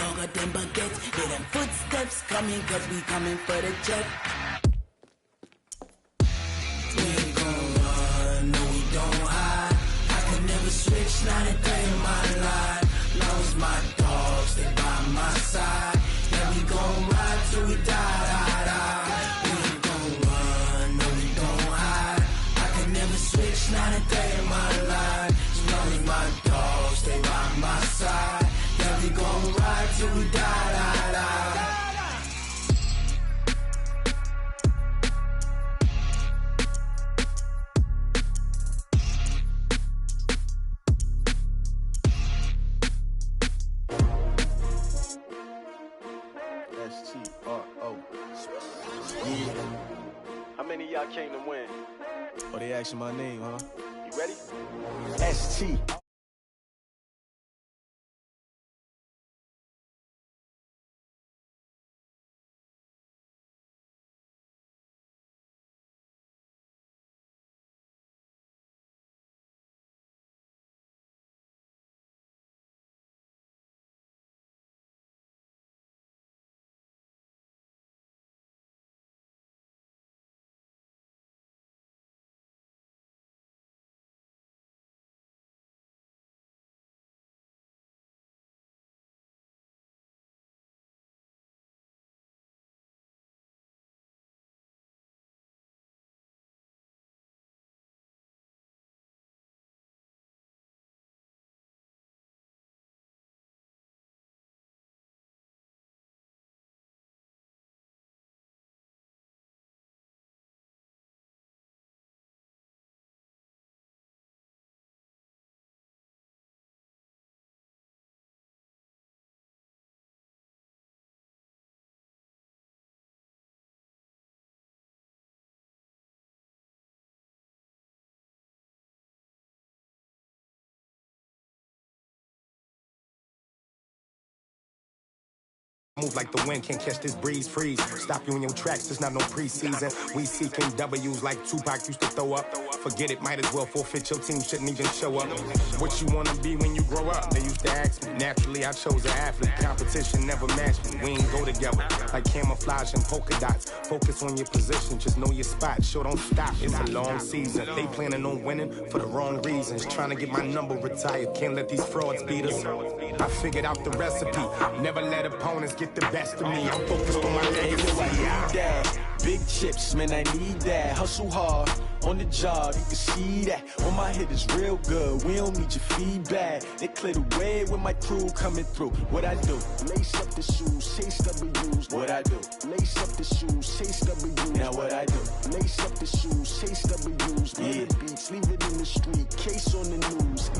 all got them baguettes. Hear them footsteps coming, cause we coming for the jet. We ain't gon' run, no we don't hide. I can never switch, not a day in my life. Long as my dogs, they by my side. Yeah, we gon' ride till we die, die, die. We ain't gon' run, no we don't hide. I can never switch, not a day in my life. As long as my dogs, they by my side. Yeah, we gon' ride till we die, die, die. How many of y'all came to win? Oh, they asking my name, huh? You ready? ST. Move like the wind, can't catch this breeze, freeze. Stop you in your tracks, there's not no preseason. We seeking W's like Tupac used to throw up. Forget it, might as well forfeit, your team shouldn't even show up. What you wanna be when you grow up? They used to ask me. Naturally, I chose an athlete. Competition never matched me. We ain't go together like camouflage and polka dots. Focus on your position, just know your spot. Sure, don't stop, it's a long season. They planning on winning for the wrong reasons. Trying to get my number retired, can't let these frauds beat us. I figured out the recipe. Never let opponents get the best of me. I'm focused on my legacy. Big chips, man, I need that. Hustle hard on the job, you can see that. On my hit is real good, we don't need your feedback. They clear the way with my crew coming through. What I do? Lace up the shoes, chase W's. What I do? Lace up the shoes, chase W's. Now what I do? Lace up the shoes, chase W's. Yeah, beats, leave it in the street, case on the news.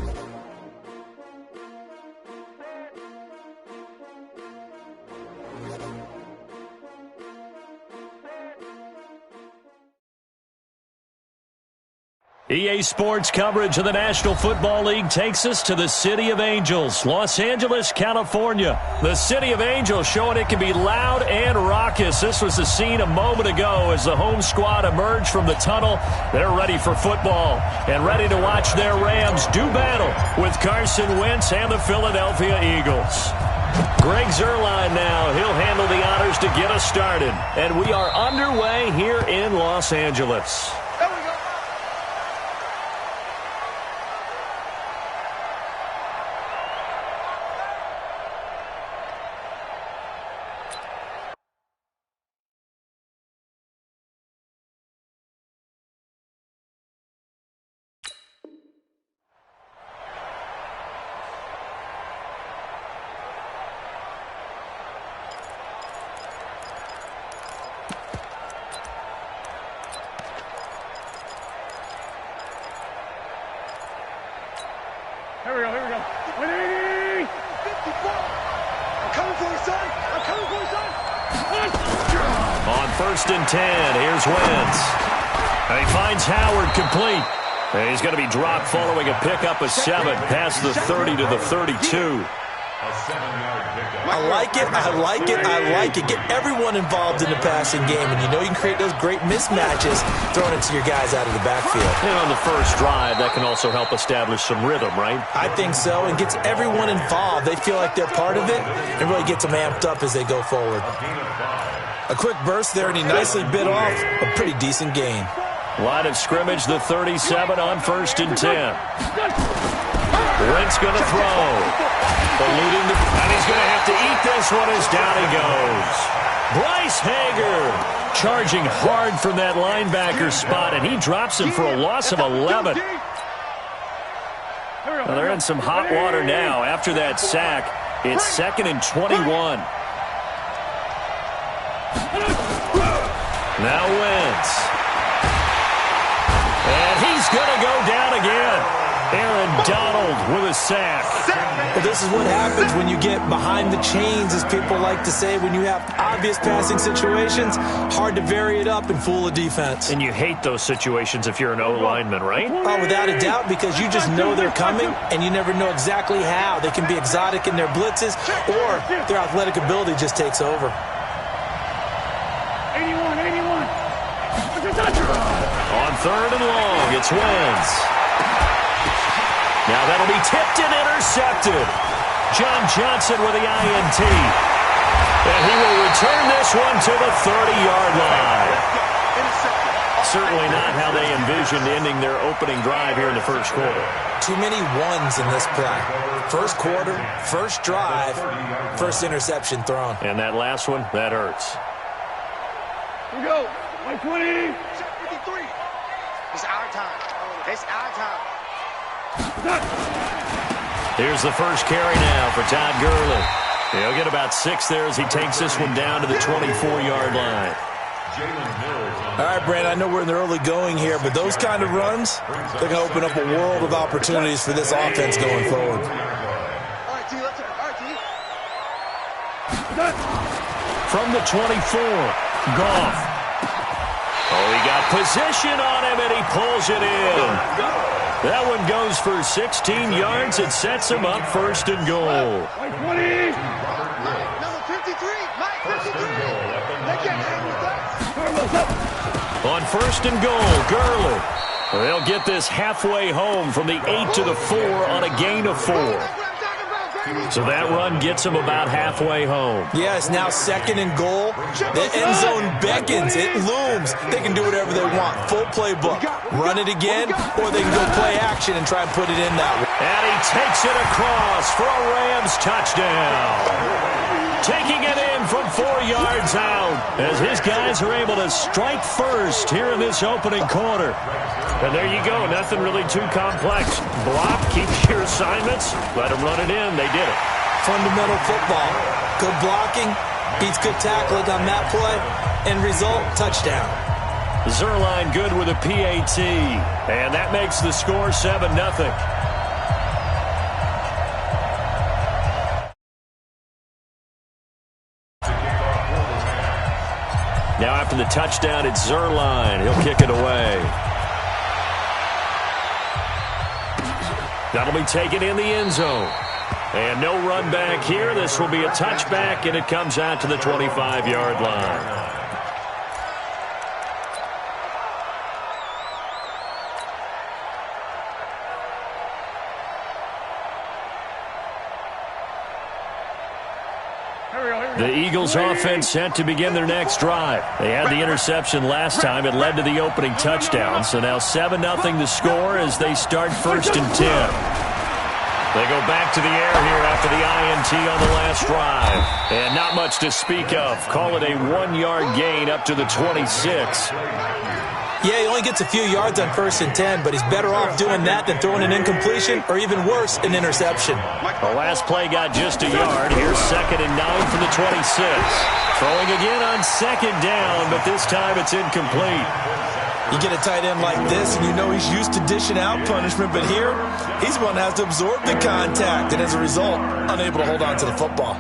EA Sports coverage of the National Football League takes us to the City of Angels, Los Angeles, California. The City of Angels showing it can be loud and raucous. This was the scene a moment ago as the home squad emerged from the tunnel. They're ready for football and ready to watch their Rams do battle with Carson Wentz and the Philadelphia Eagles. Greg Zuerlein now. He'll handle the honors to get us started. And we are underway here in Los Angeles. Here we go. 180! 54! I'm coming for you, son! On 1st and 10, here's Wentz. He finds Howard complete. He's going to be dropped following a pickup of 7 past the 30 to the 32. I like it, I like it, I like it. Get everyone involved in the passing game, and you know you can create those great mismatches throwing it to your guys out of the backfield. And on the first drive, that can also help establish some rhythm, right? I think so, and gets everyone involved. They feel like they're part of it, and really gets them amped up as they go forward. A quick burst there, and he nicely bit off a pretty decent gain. Line of scrimmage, the 37 on 1st and 10. Wentz going to throw. Eluding and he's going to have to eat this one as down he goes. Bryce Hager charging hard from that linebacker spot, and he drops him for a loss of 11. Well, they're in some hot water now. After that sack, it's 2nd and 21. Now Wentz. And he's going to go down again. Aaron Donald with a sack. Well, this is what happens when you get behind the chains, as people like to say. When you have obvious passing situations, hard to vary it up and fool a defense. And you hate those situations if you're an O-lineman, right? Oh, without a doubt, because you just know they're coming, and you never know exactly how. They can be exotic in their blitzes, or their athletic ability just takes over. 81. On 3rd and long, it's Wentz. Now that'll be tipped and intercepted. John Johnson with the INT. And he will return this one to the 30-yard line. Certainly not how they envisioned ending their opening drive here in the first quarter. Too many ones in this play. First quarter, first drive, first interception thrown. And that last one, that hurts. Here we go. 120. 53. It's our time. It's our time. Here's the first carry now for Todd Gurley. He'll get about 6 there as he takes this one down to the 24-yard line. All right, Brandon, I know we're in the early going here, but those kind of runs, they're going to open up a world of opportunities for this offense going forward. All right, T, let's go. All right, T. From the 24, Goff. Oh, he got position on him, and he pulls it in. That one goes for 16 yards. It sets him up 1st and goal. 120. Number 53. Mike, 53. They can't hang with us. On 1st and goal, Gurley. They'll get this halfway home from the 8 to the 4 on a gain of 4. So that run gets them about halfway home. Yeah, it's now 2nd and goal. The end zone beckons. It looms. They can do whatever they want. Full playbook. Run it again, or they can go play action and try and put it in that way. And he takes it across for a Rams touchdown. Taking it in from 4 yards out as his guys are able to strike first here in this opening quarter. And there you go. Nothing really too complex. Block, keep your assignments, let them run it in. They did it. Fundamental football. Good blocking beats good tackling on that play. End result, touchdown. Zerline good with a PAT. And that makes the score 7-0. Now after the touchdown, it's Zerline. He'll kick it away. That'll be taken in the end zone. And no run back here. This will be a touchback, and it comes out to the 25-yard line. The Eagles offense set to begin their next drive. They had the interception last time. It led to the opening touchdown. So now 7-0 the score as they start 1st and 10. They go back to the air here after the INT on the last drive. And not much to speak of. Call it a 1-yard gain up to the 26. Yeah, he only gets a few yards on 1st and 10, but he's better off doing that than throwing an incompletion or even worse, an interception. The last play got just a yard. Here's 2nd and 9 from the 26. Throwing again on 2nd down, but this time it's incomplete. You get a tight end like this, and you know he's used to dishing out punishment, but here, he's the one that has to absorb the contact, and as a result, unable to hold on to the football.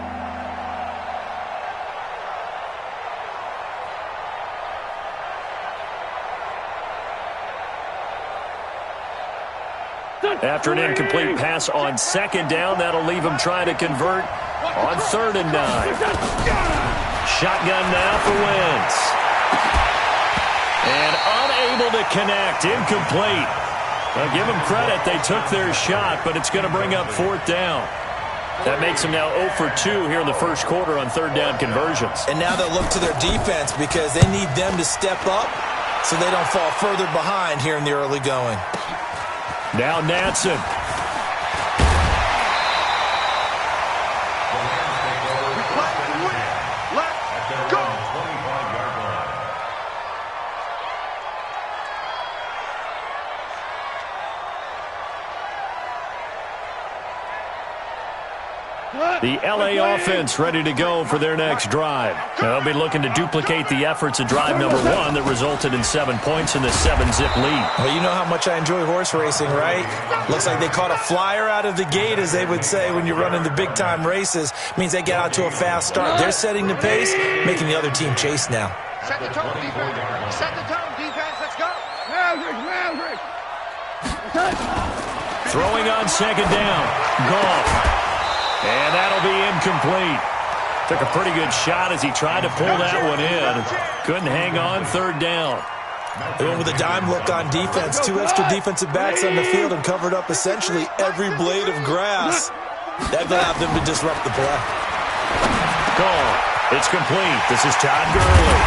After an incomplete pass on second down, that'll leave him trying to convert on 3rd and 9. Shotgun now for Wentz. And unable to connect. Incomplete. Now give them credit. They took their shot, but it's going to bring up 4th down. That makes them now 0 for 2 here in the first quarter on 3rd down conversions. And now they'll look to their defense because they need them to step up so they don't fall further behind here in the early going. Now Natson. The L.A. offense ready to go for their next drive. They'll be looking to duplicate the efforts of drive number 1 that resulted in 7 points in the 7-zip lead. Well, you know how much I enjoy horse racing, right? Looks like they caught a flyer out of the gate, as they would say when you're running the big-time races. Means they get out to a fast start. They're setting the pace, making the other team chase now. Set the tone, defense. Set the tone, defense. Let's go. Throwing on 2nd down. Goff. And that'll be incomplete. Took a pretty good shot as he tried to pull that one in. Couldn't hang on 3rd down. They went with a dime look on defense. 2 extra defensive backs on the field and covered up essentially every blade of grass. That allowed them to disrupt the play. Goal. It's complete. This is Todd Gurley.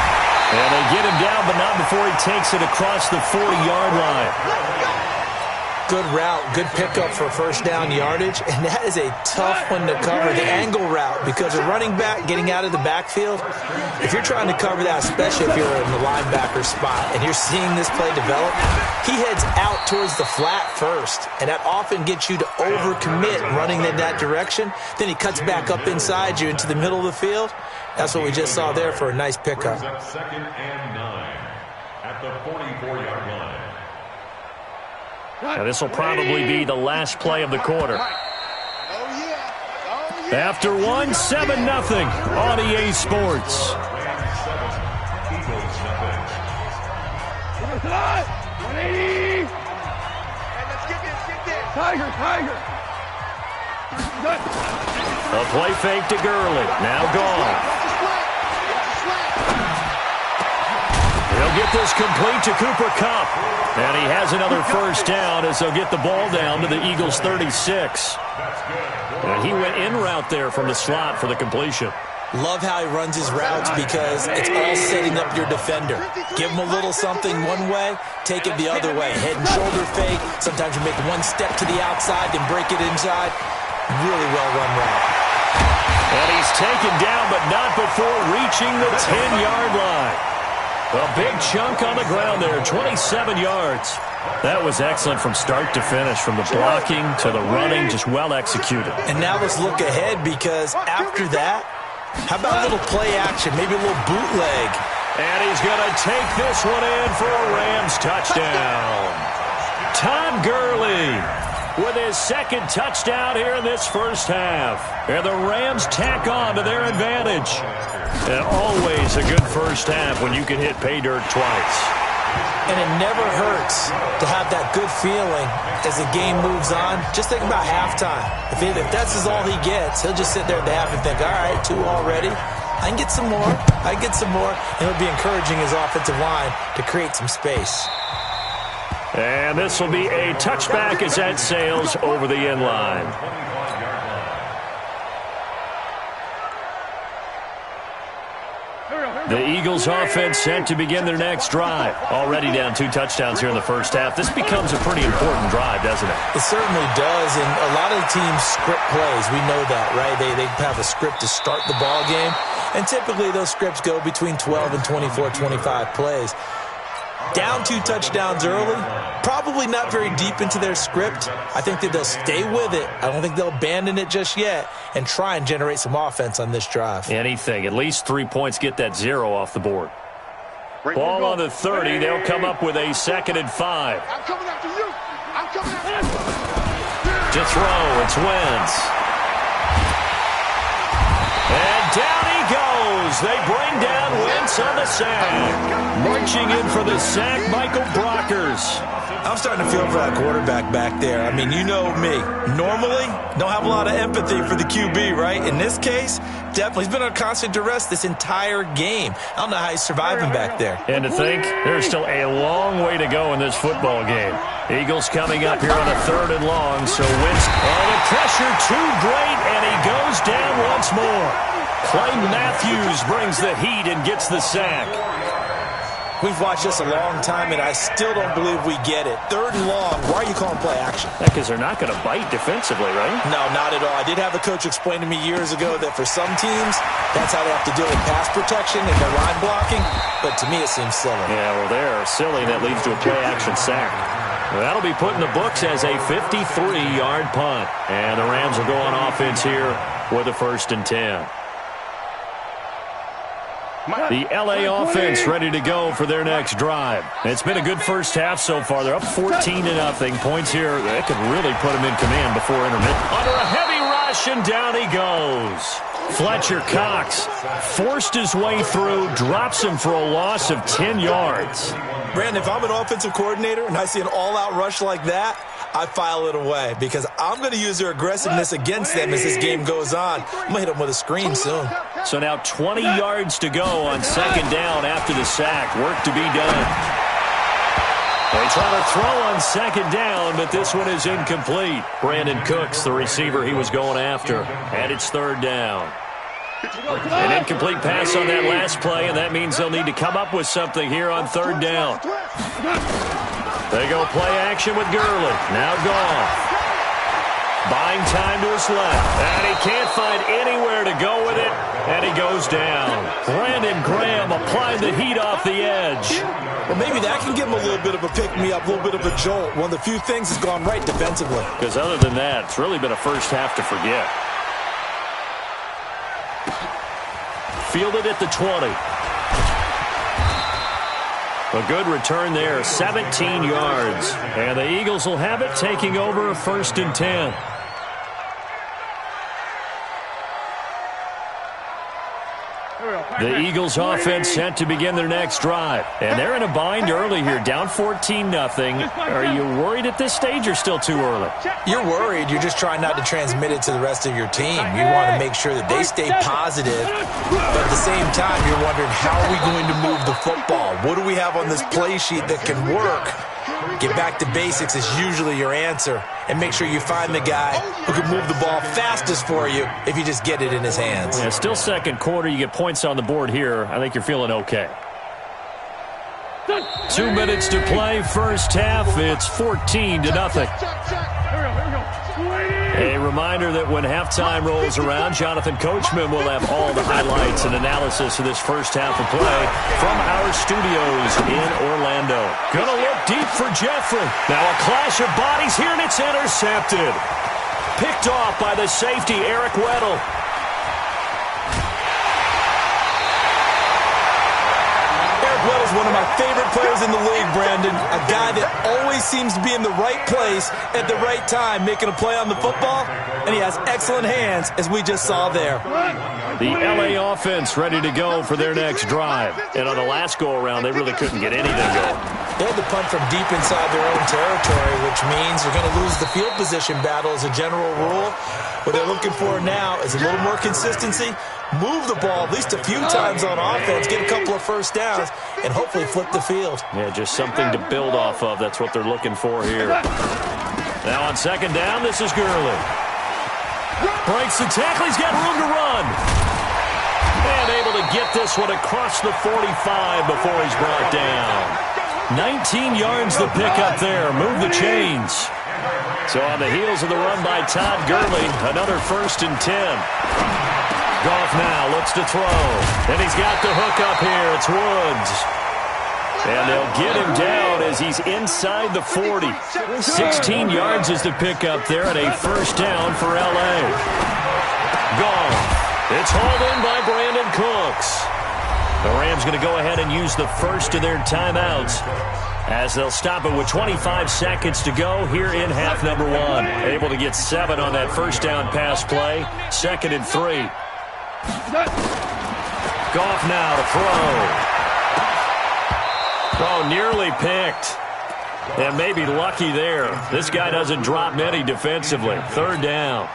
And they get him down, but not before he takes it across the 40-yard line. Good route, good pickup for first down yardage, and that is a tough one to cover, the angle route, because a running back getting out of the backfield, if you're trying to cover that, especially if you're in the linebacker spot and you're seeing this play develop, he heads out towards the flat first, and that often gets you to overcommit running in that direction. Then he cuts back up inside you into the middle of the field. That's what we just saw there for a nice pickup. 2nd and 9 at the 44-yard line. Now this will probably be the last play of the quarter. After 1, 7-0 on EA Sports. 180. Tiger. A play fake to Gurley. Now gone. He'll get this complete to Cooper Kupp. And he has another first down as they'll get the ball down to the Eagles' 36. And he went in route there from the slot for the completion. Love how he runs his routes because it's all setting up your defender. Give him a little something one way, take it the other way. Head and shoulder fake. Sometimes you make one step to the outside, then break it inside. Really well-run route. And he's taken down, but not before reaching the 10-yard line. A big chunk on the ground there, 27 yards. That was excellent from start to finish, from the blocking to the running, just well executed. And now let's look ahead because after that, how about a little play action, maybe a little bootleg? And he's going to take this one in for a Rams touchdown. Todd Gurley with his 2nd touchdown here in this first half. And the Rams tack on to their advantage. And always a good first half when you can hit pay dirt twice. And it never hurts to have that good feeling as the game moves on. Just think about halftime. If that's all he gets, he'll just sit there at the half and think, all right, 2 already. I can get some more. And he'll be encouraging his offensive line to create some space. And this will be a touchback as that sails over the end line. The Eagles offense set to begin their next drive. Already down 2 touchdowns here in the first half. This becomes a pretty important drive, doesn't it? It certainly does, and a lot of the teams script plays. We know that, right? They have a script to start the ball game, and typically those scripts go between 12 and 24, 25 plays. Down 2 touchdowns early, probably not very deep into their script. I think that they'll stay with it. I don't think they'll abandon it just yet and try and generate some offense on this drive. Anything. At least 3 points, get that 0 off the board. Ball on the 30. They'll come up with a 2nd and 5. I'm coming after you. I'm coming after you. To throw, it's Wentz. And down he goes. They bring down Wentz Offense on the sack. Marching in for the sack, Michael Brockers. I'm starting to feel for that quarterback back there. I mean, you know me. Normally, don't have a lot of empathy for the QB, right? In this case, definitely. He's been on constant duress this entire game. I don't know how he's surviving back there. And to think, there's still a long way to go in this football game. Eagles coming up here on a 3rd and long, so Winston. And the pressure too great, and he goes down once more. Clay Matthews brings the heat and gets the sack. We've watched this a long time, and I still don't believe we get it. 3rd and long, why are you calling play action? Because they're not going to bite defensively, right? No, not at all. I did have a coach explain to me years ago that for some teams, that's how they have to deal with pass protection and their line blocking, but to me it seems silly. Yeah, well, they're silly, and that leads to a play action sack. Well, that'll be put in the books as a 53-yard punt, and the Rams will go on offense here with a 1st and 10. The LA offense ready to go for their next drive. It's been a good first half so far. They're up 14-0. Points here that could really put them in command before intermittent. Under a heavy rush, and down he goes. Fletcher Cox forced his way through, drops him for a loss of 10 yards. Brandon, if I'm an offensive coordinator and I see an all-out rush like that, I file it away because I'm going to use their aggressiveness against them as this game goes on. I'm going to hit them with a screen soon. So now 20 yards to go on 2nd down after the sack. Work to be done. They try to throw on 2nd down, but this one is incomplete. Brandon Cooks, the receiver he was going after, and it's 3rd down. An incomplete pass on that last play, and that means they'll need to come up with something here on 3rd down. They go play action with Gurley. Now Goff. Buying time to his left. And he can't find anywhere to go with it. And he goes down. Brandon Graham applying the heat off the edge. Well, maybe that can give him a little bit of a pick-me-up, a little bit of a jolt. One of the few things has gone right defensively. Because other than that, it's really been a first half to forget. Fielded at the 20. A good return there, 17 yards. And the Eagles will have it, taking over 1st and 10. The Eagles offense set to begin their next drive. And they're in a bind early here, down 14-0. Are you worried at this stage or still too early? You're worried. You're just trying not to transmit it to the rest of your team. You want to make sure that they stay positive. But at the same time, you're wondering, how are we going to move the football? What do we have on this play sheet that can work? Get back to basics is usually your answer. And make sure you find the guy who can move the ball fastest for you if you just get it in his hands. Yeah, still 2nd quarter. You get points on the board here. I think you're feeling okay. 2 minutes to play. First half, it's 14-0. A reminder that when halftime rolls around, Jonathan Coachman will have all the highlights and analysis of this first half of play from our studios in Orlando. Gonna look deep for Jeffrey. Now a clash of bodies here, and it's intercepted. Picked off by the safety, Eric Weddle. Weddle's one of my favorite players in the league, Brandon. A guy that always seems to be in the right place at the right time, making a play on the football, and he has excellent hands, as we just saw there. The LA offense ready to go for their next drive. And on the last go-around, they really couldn't get anything going. They had to punt from deep inside their own territory, which means they're going to lose the field position battle as a general rule. What they're looking for now is a little more consistency, move the ball at least a few times on offense, get a couple of first downs, and hopefully flip the field. Yeah, just something to build off of. That's what they're looking for here. Now on 2nd down, this is Gurley. Breaks the tackle. He's got room to run. And able to get this one across the 45 before he's brought down. 19 yards to pick up there. Move the chains. So on the heels of the run by Todd Gurley, another 1st and 10. Goff now looks to throw. And he's got the hook up here. It's Woods. And they'll get him down as he's inside the 40. 16 yards is the pickup there at a 1st down for L.A. Goff. It's hauled in by Brandon Cooks. The Rams going to go ahead and use the first of their timeouts as they'll stop it with 25 seconds to go here in half number 1. Able to get 7 on that 1st down pass play. 2nd and 3. Goff now to throw. Oh, nearly picked. And maybe lucky there. This guy doesn't drop many defensively. Third down.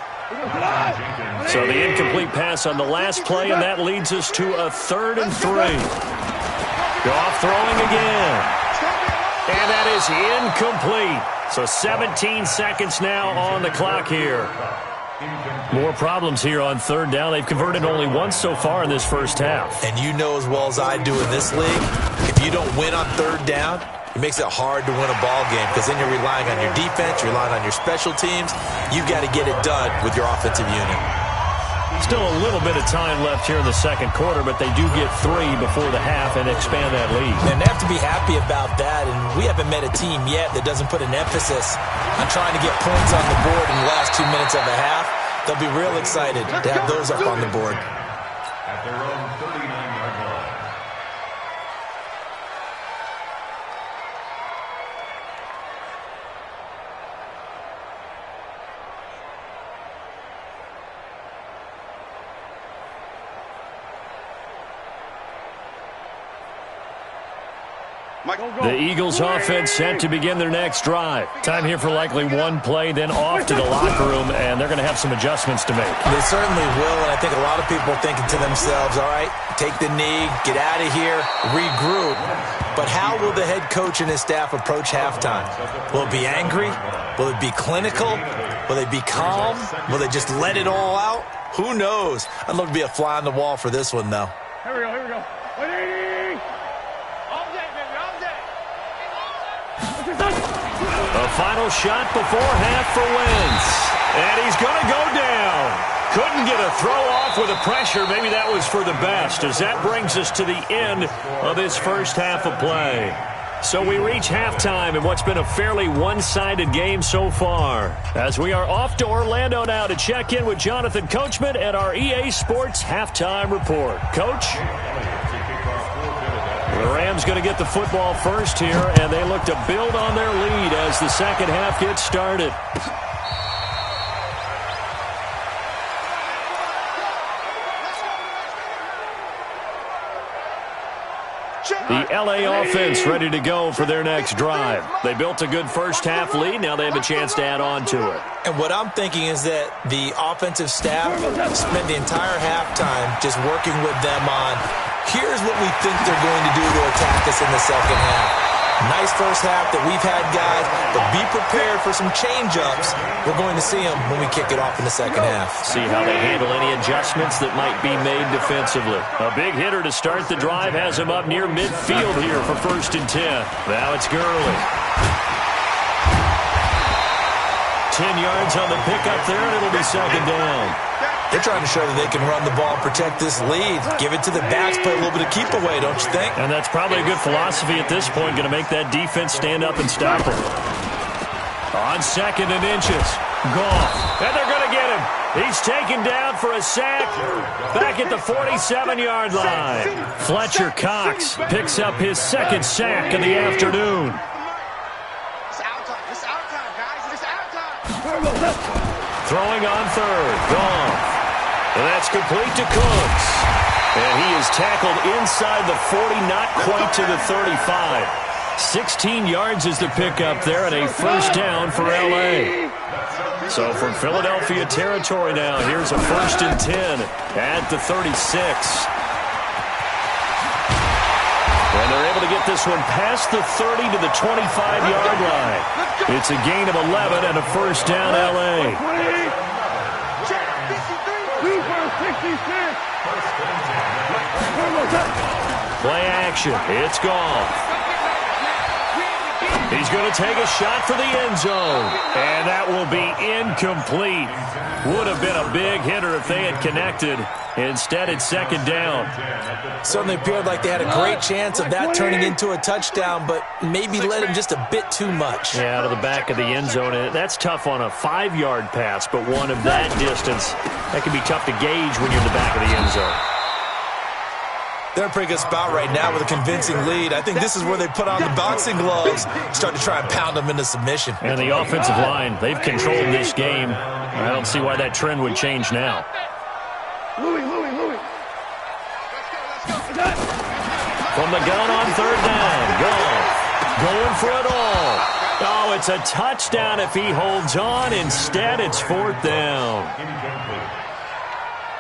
So the incomplete pass on the last play, and that leads us to a 3rd and 3. Goff throwing again. And that is incomplete. So 17 seconds now on the clock here. More problems here on 3rd down. They've converted only once so far in this first half. And you know as well as I do in this league, if you don't win on 3rd down, it makes it hard to win a ball game because then you're relying on your defense, you're relying on your special teams. You've got to get it done with your offensive unit. Still a little bit of time left here in the second quarter, but they do get 3 before the half and expand that lead. And they have to be happy about that, and we haven't met a team yet that doesn't put an emphasis on trying to get points on the board in the last 2 minutes of a half. They'll be real excited to have those up on the board. At their own 39-yard line. The Eagles offense set to begin their next drive. Time here for likely one play, then off to the locker room, and they're going to have some adjustments to make. They certainly will, and I think a lot of people are thinking to themselves, all right, take the knee, get out of here, regroup. But how will the head coach and his staff approach halftime? Will it be angry? Will it be clinical? Will they be calm? Will they just let it all out? Who knows? I'd love to be a fly on the wall for this one, though. Here we go, here we go. A final shot before half for Wentz. And he's going to go down. Couldn't get a throw off with the pressure. Maybe that was for the best, as that brings us to the end of this first half of play. So we reach halftime in what's been a fairly one-sided game so far, as we are off to Orlando now to check in with Jonathan Coachman at our EA Sports Halftime Report. Coach? The Rams going to get the football first here, and they look to build on their lead as the second half gets started. The LA offense ready to go for their next drive. They built a good first half lead. Now they have a chance to add on to it. And what I'm thinking is that the offensive staff spent the entire halftime just working with them on, here's what we think they're going to do to attack us in the second half. Nice first half that we've had, guys, but be prepared for some change-ups. We're going to see them when we kick it off in the second half. See how they handle any adjustments that might be made defensively. A big hitter to start the drive has him up near midfield here for 1st and 10. Now it's Gurley. 10 yards on the pickup there, and it'll be second down. They're trying to show that they can run the ball and protect this lead. Give it to the backs, play a little bit of keep away, don't you think? And that's probably a good philosophy at this point, going to make that defense stand up and stop them. On 2nd and inches, Goff. And they're going to get him. He's taken down for a sack back at the 47-yard line. Fletcher Cox picks up his 2nd sack of the afternoon. It's our time. It's our time, guys. It's our time. Throwing on 3rd, Goff. And that's complete to Cooks. And he is tackled inside the 40, not quite to the 35. 16 yards is the pickup there, and a first down for L.A. So from Philadelphia territory now, here's a 1st and 10 at the 36. And they're able to get this one past the 30 to the 25-yard line. It's a gain of 11 and a first down, L.A. Play action. It's Goff. He's going to take a shot for the end zone. And that will be incomplete. Would have been a big hitter if they had connected. Instead, it's second down. Certainly appeared like they had a great chance of that turning into a touchdown, but maybe led him just a bit too much. Yeah, to the back of the end zone. And that's tough on a 5-yard pass, but one of that distance, that can be tough to gauge when you're in the back of the end zone. They're in a pretty good spot right now with a convincing lead. I think this is where they put on the boxing gloves, start to try and pound them into submission. And the offensive line, they've controlled this game. I don't see why that trend would change now. Louis. from the gun on third down. Going for it all. Oh, it's a touchdown if he holds on. Instead, it's fourth down.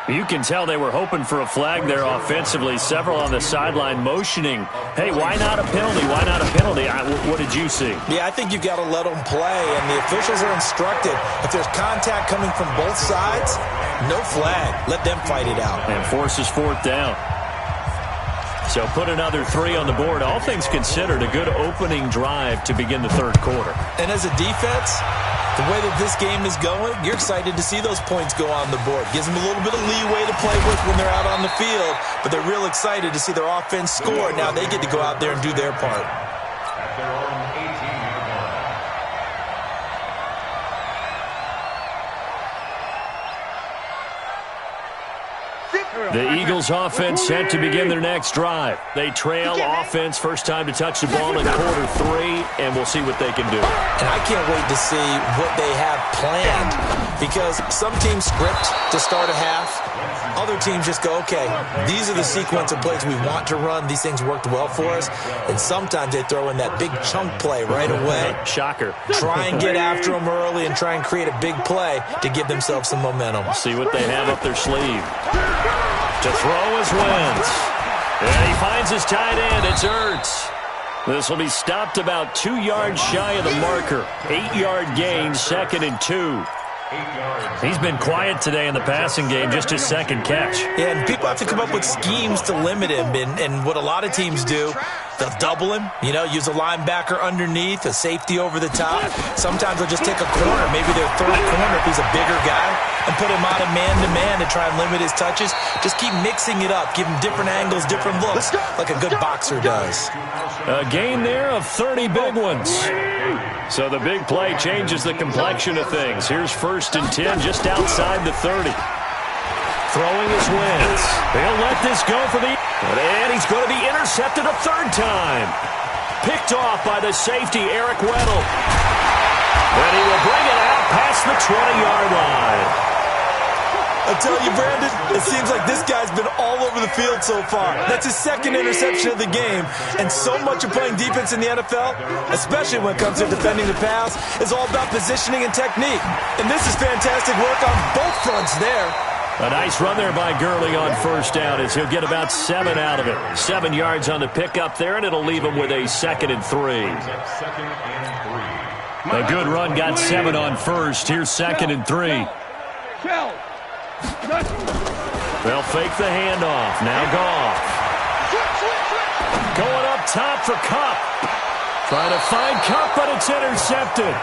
You can tell they were hoping for a flag there offensively. Several on the sideline motioning, hey, why not a penalty? Why not a penalty? What did you see? Yeah, I think you got to let them play, and the officials are instructed. If there's contact coming from both sides, no flag. Let them fight it out. And forces fourth down. So put another 3 on the board. All things considered, a good opening drive to begin the third quarter. And as a defense, the way that this game is going, you're excited to see those points go on the board. Gives them a little bit of leeway to play with when they're out on the field, but they're real excited to see their offense score. Now they get to go out there and do their part. At their own 18-yard line. The Eagles offense set to begin their next drive. They trail offense, first time to touch the ball in quarter 3, and we'll see what they can do. And I can't wait to see what they have planned, because some teams script to start a half. Other teams just go, okay, these are the sequence of plays we want to run. These things worked well for us. And sometimes they throw in that big chunk play right away. Shocker. Try and get after them early and try and create a big play to give themselves some momentum. See what they have up their sleeve. To throw is Wentz. And he finds his tight end. It's Ertz. This will be stopped about 2 yards shy of the marker. 8-yard gain, 2nd and 2. He's been quiet today in the passing game, just his second catch. Yeah, and people have to come up with schemes to limit him. And what a lot of teams do, they'll double him, use a linebacker underneath, a safety over the top. Sometimes they'll just take a corner, maybe their third corner if he's a bigger guy, and put him on a man-to-man to try and limit his touches. Just keep mixing it up, give him different angles, different looks, like a good boxer does. A gain there of 30 big ones. So the big play changes the complexion of things. Here's 1st and 10 just outside the 30. Throwing his Wentz. He'll let this go for the... And he's going to be intercepted a 3rd time. Picked off by the safety, Eric Weddle. And he will bring it out past the 20-yard line. I tell you, Brandon, it seems like this guy's been all over the field so far. That's his 2nd interception of the game. And so much of playing defense in the NFL, especially when it comes to defending the pass, is all about positioning and technique. And this is fantastic work on both fronts there. A nice run there by Gurley on 1st down as he'll get about 7 out of it. 7 yards on the pickup there, and it'll leave him with a 2nd and 3. A good run got 7 on 1st. Here's 2nd and 3. They'll fake the handoff. Now Goff. Going up top for Kupp. Trying to find Kupp, but it's intercepted.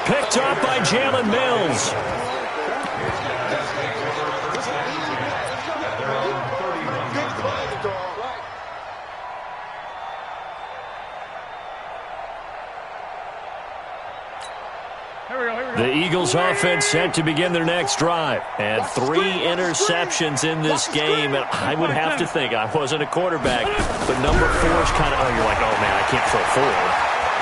Picked off by Jalen Mills. The Eagles offense set to begin their next drive. And 3 interceptions in this game. And I would have to think, I wasn't a quarterback, but number 4 is kind of, you're like, oh man, I can't throw 4.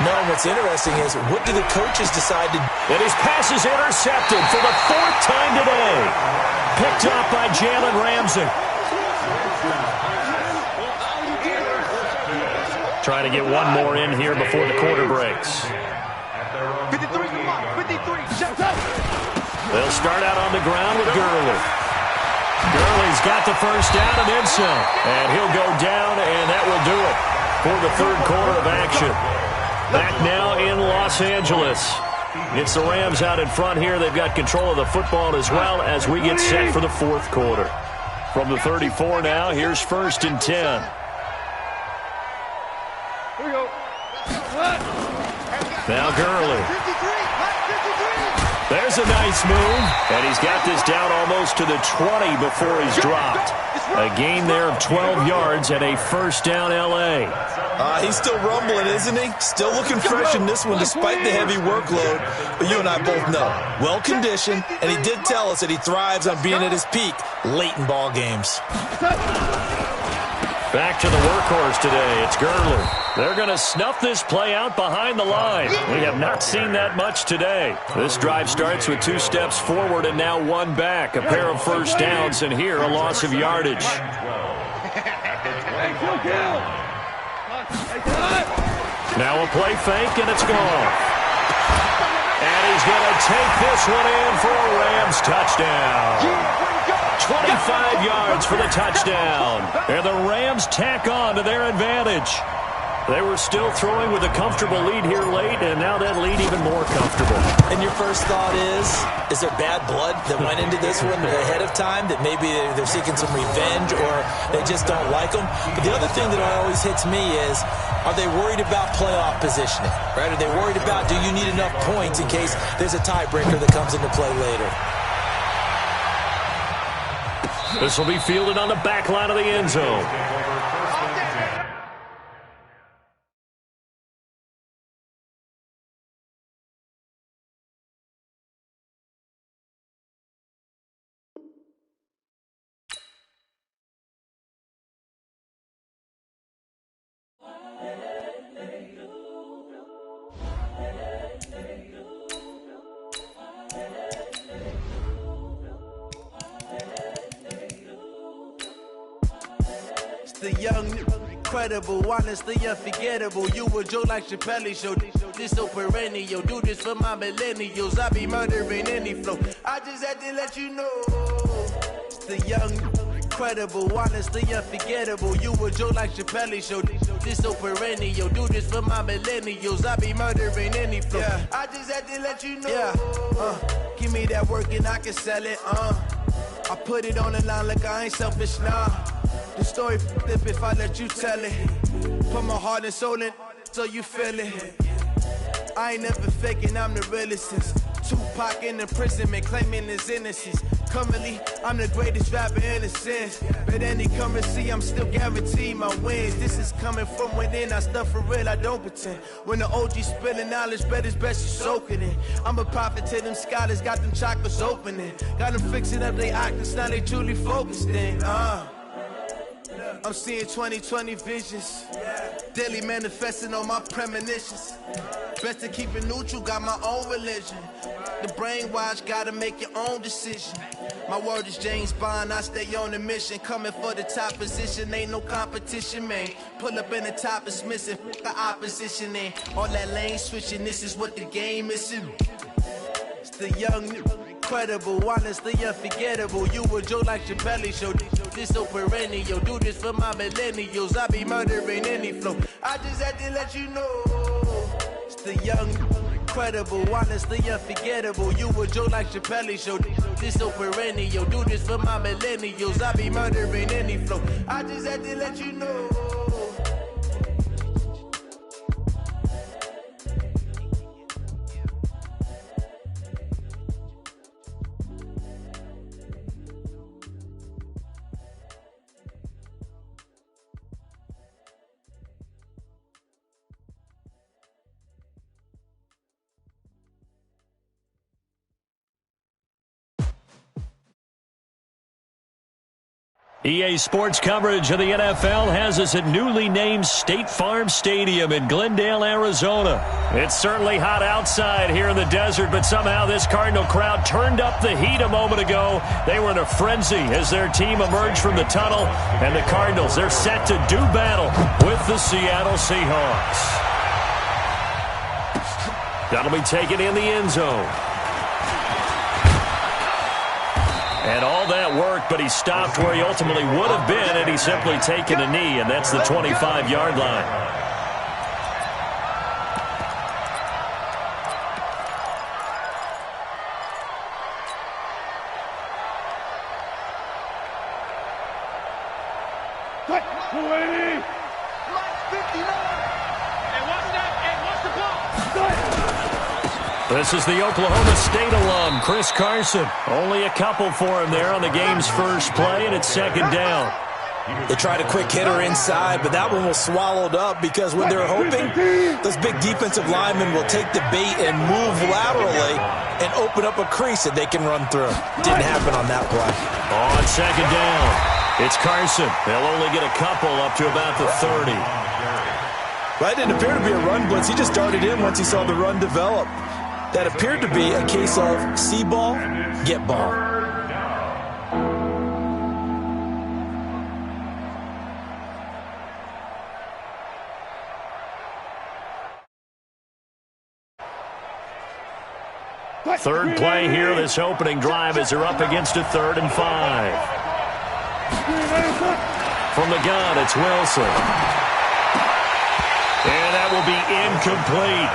No, what's interesting is, what do the coaches decide to do? And his pass is intercepted for the 4th time today. Picked up by Jalen Ramsey. Trying to get one more in here before the quarter breaks. 53, come on, 53, shut up! They'll start out on the ground with Gurley. Gurley's got the 1st down and then some. And he'll go down, and that will do it for the 3rd quarter of action. Back now in Los Angeles. It's the Rams out in front here. They've got control of the football as well as we get set for the 4th quarter. From the 34 now, here's 1st and 10. Here we go. Now Gurley. There's a nice move. And he's got this down almost to the 20 before he's dropped. A gain there of 12 yards and a 1st down L.A. He's still rumbling, isn't he? Still looking fresh in this one despite the heavy workload. But you and I both know, well-conditioned, and he did tell us that he thrives on being at his peak late in ball games. Back to the workhorse today. It's Gurley. They're going to snuff this play out behind the line. We have not seen that much today. This drive starts with 2 steps forward and now 1 back. A pair of 1st downs, and here a loss of yardage. Now a play fake, and it's gone. And he's going to take this one in for a Rams touchdown. 25 yards for the touchdown. And the Rams tack on to their advantage. They were still throwing with a comfortable lead here late, and now that lead even more comfortable. And your first thought is there bad blood that went into this one ahead of time, that maybe they're seeking some revenge or they just don't like them? But the other thing that always hits me is, are they worried about playoff positioning? Right? Are they worried about, do you need enough points in case there's a tiebreaker that comes into play later? This will be fielded on the back line of the end zone. The young, incredible, honestly unforgettable. You a joke like Chappelle Show. This so perennial. Do this for my millennials. I be murdering any flow. I just had to let you know. It's the young, incredible, honestly unforgettable. You a joke like Chappelle Show. This so perennial. Do this for my millennials. I be murdering any flow. Yeah. I just had to let you know. Yeah. Give me that work and I can sell it. I put it on the line like I ain't selfish, nah. The story flip if I let you tell it. Put my heart and soul in so you feel it. I ain't never faking, I'm the realest since Tupac in imprisonment, claiming his innocence. Currently, I'm the greatest rapper in a sense. But any currency, I'm still guaranteed my wins. This is coming from within, I stuff for real, I don't pretend. When the OG spilling knowledge, bet it's best you soak it in. I'm a prophet to them scholars, got them chakras opening. Got them fixing up they octaves, now they truly focused in. I'm seeing 2020 visions, daily manifesting on my premonitions. Best to keep it neutral, got my own religion. The brainwash, gotta make your own decision. My word is James Bond, I stay on a mission. Coming for the top position, ain't no competition, man. Pull up in the top, it's missing, the opposition in. All that lane switching, this is what the game is. It's the young, incredible, honestly unforgettable. You a joke like Chappelle Show. This so perennial. Do this for my millennials. I be murdering any flow. I just had to let you know. It's the young, incredible, honestly unforgettable. You a joke like Chappelle Show. This so perennial. Do this for my millennials. I be murdering any flow. I just had to let you know. EA Sports coverage of the NFL has us at newly named State Farm Stadium in Glendale, Arizona. It's certainly hot outside here in the desert, but somehow this Cardinal crowd turned up the heat a moment ago. They were in a frenzy as their team emerged from the tunnel, and the Cardinals, they're set to do battle with the Seattle Seahawks. That'll be taken in the end zone. And all that work, but he stopped where he ultimately would have been had he simply taken a knee, and that's the 25-yard line. Cut! 280! Like 59! And what's that? And what's the ball? This is the Oklahoma State alum, Chris Carson. Only a couple for him there on the game's first play, and it's second down. They tried a quick hitter inside, but that one was swallowed up because when they're hoping, those big defensive linemen will take the bait and move laterally and open up a crease that they can run through. Didn't happen on that play. On second down, it's Carson. They'll only get a couple up to about the 30. That didn't appear to be a run blitz. He just darted in once he saw the run develop. That appeared to be a case of see ball, get ball. Third play here, this opening drive, as they're up against a 3rd and 5. From the gun, it's Wilson. And that will be incomplete.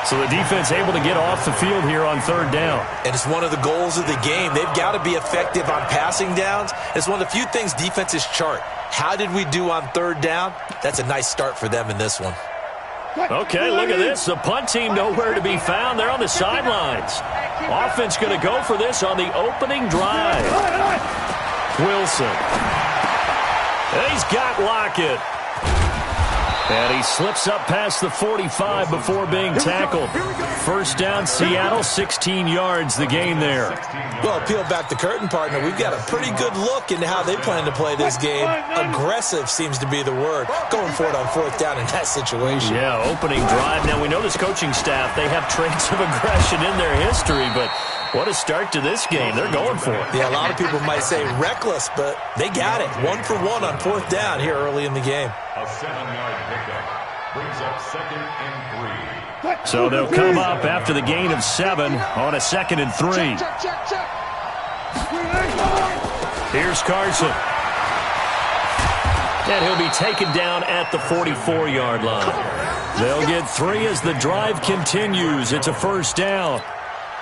So the defense able to get off the field here on 3rd down. And it's one of the goals of the game. They've got to be effective on passing downs. It's one of the few things defenses chart. How did we do on 3rd down? That's a nice start for them in this one. Okay, look at this. The punt team nowhere to be found. They're on the sidelines. Offense going to go for this on the opening drive. Wilson. And he's got Lockett. And he slips up past the 45 before being tackled. First down, Seattle, 16 yards the gain there. Well, peel back the curtain, partner. We've got a pretty good look into how they plan to play this game. Aggressive seems to be the word. Going for it on 4th down in that situation. Yeah, opening drive. Now, we know this coaching staff, they have traits of aggression in their history, but what a start to this game. They're going for it. Yeah, a lot of people might say reckless, but they got it. 1 for 1 on 4th down here early in the game. A 7-yard pickup brings up 2nd and 3. So they'll come up after the gain of 7 on a 2nd and 3. Here's Carson. And he'll be taken down at the 44-yard line. They'll get 3 as the drive continues. It's a first down.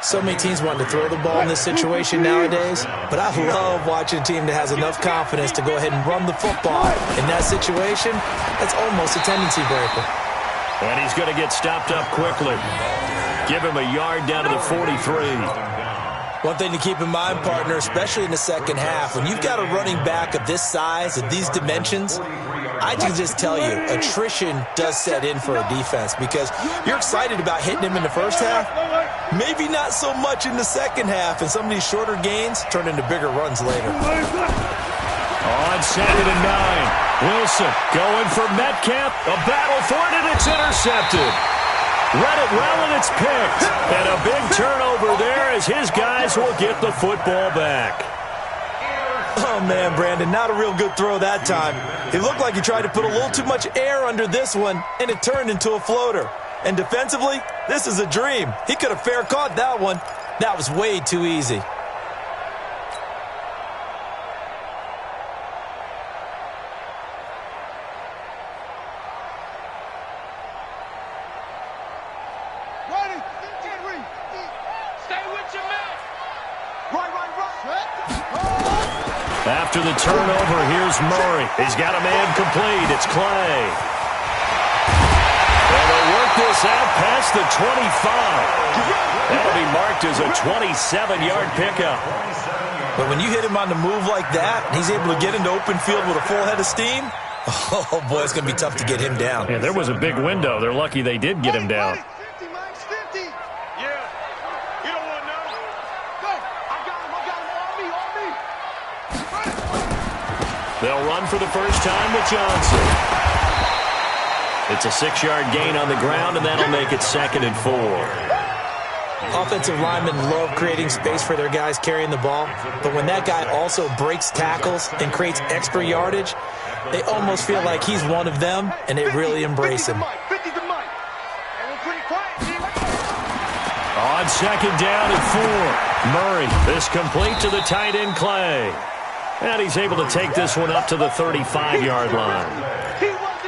So many teams want to throw the ball in this situation nowadays, but I love watching a team that has enough confidence to go ahead and run the football. In that situation, that's almost a tendency breaker. And he's going to get stopped up quickly. Give him a yard down to the 43. One thing to keep in mind, partner, especially in the second half, when you've got a running back of this size, of these dimensions, I can just tell you, attrition does set in for a defense because you're excited about hitting him in the first half, maybe not so much in the second half, and some of these shorter gains turn into bigger runs later. On 2nd and 9, Wilson going for Metcalf, a battle for it, and it's intercepted. Read it well, and it's picked. And a big turnover there as his guys will get the football back. Oh, man, Brandon, not a real good throw that time. It looked like he tried to put a little too much air under this one, and it turned into a floater. And defensively, this is a dream. He could have fair caught that one. That was way too easy. After the turnover, here's Murray. He's got a man complete. It's Clay. And they'll work this out past the 25. That'll be marked as a 27-yard pickup. But when you hit him on the move like that, and he's able to get into open field with a full head of steam, oh, boy, it's going to be tough to get him down. Yeah, there was a big window. They're lucky they did get him down. They'll run for the first time with Johnson. It's a 6-yard gain on the ground, and that'll make it 2nd and 4. Offensive linemen love creating space for their guys carrying the ball, but when that guy also breaks tackles and creates extra yardage, they almost feel like he's one of them, and they really embrace him. On 2nd down and 4, Murray, this complete to the tight end Clay. And he's able to take this one up to the 35-yard line.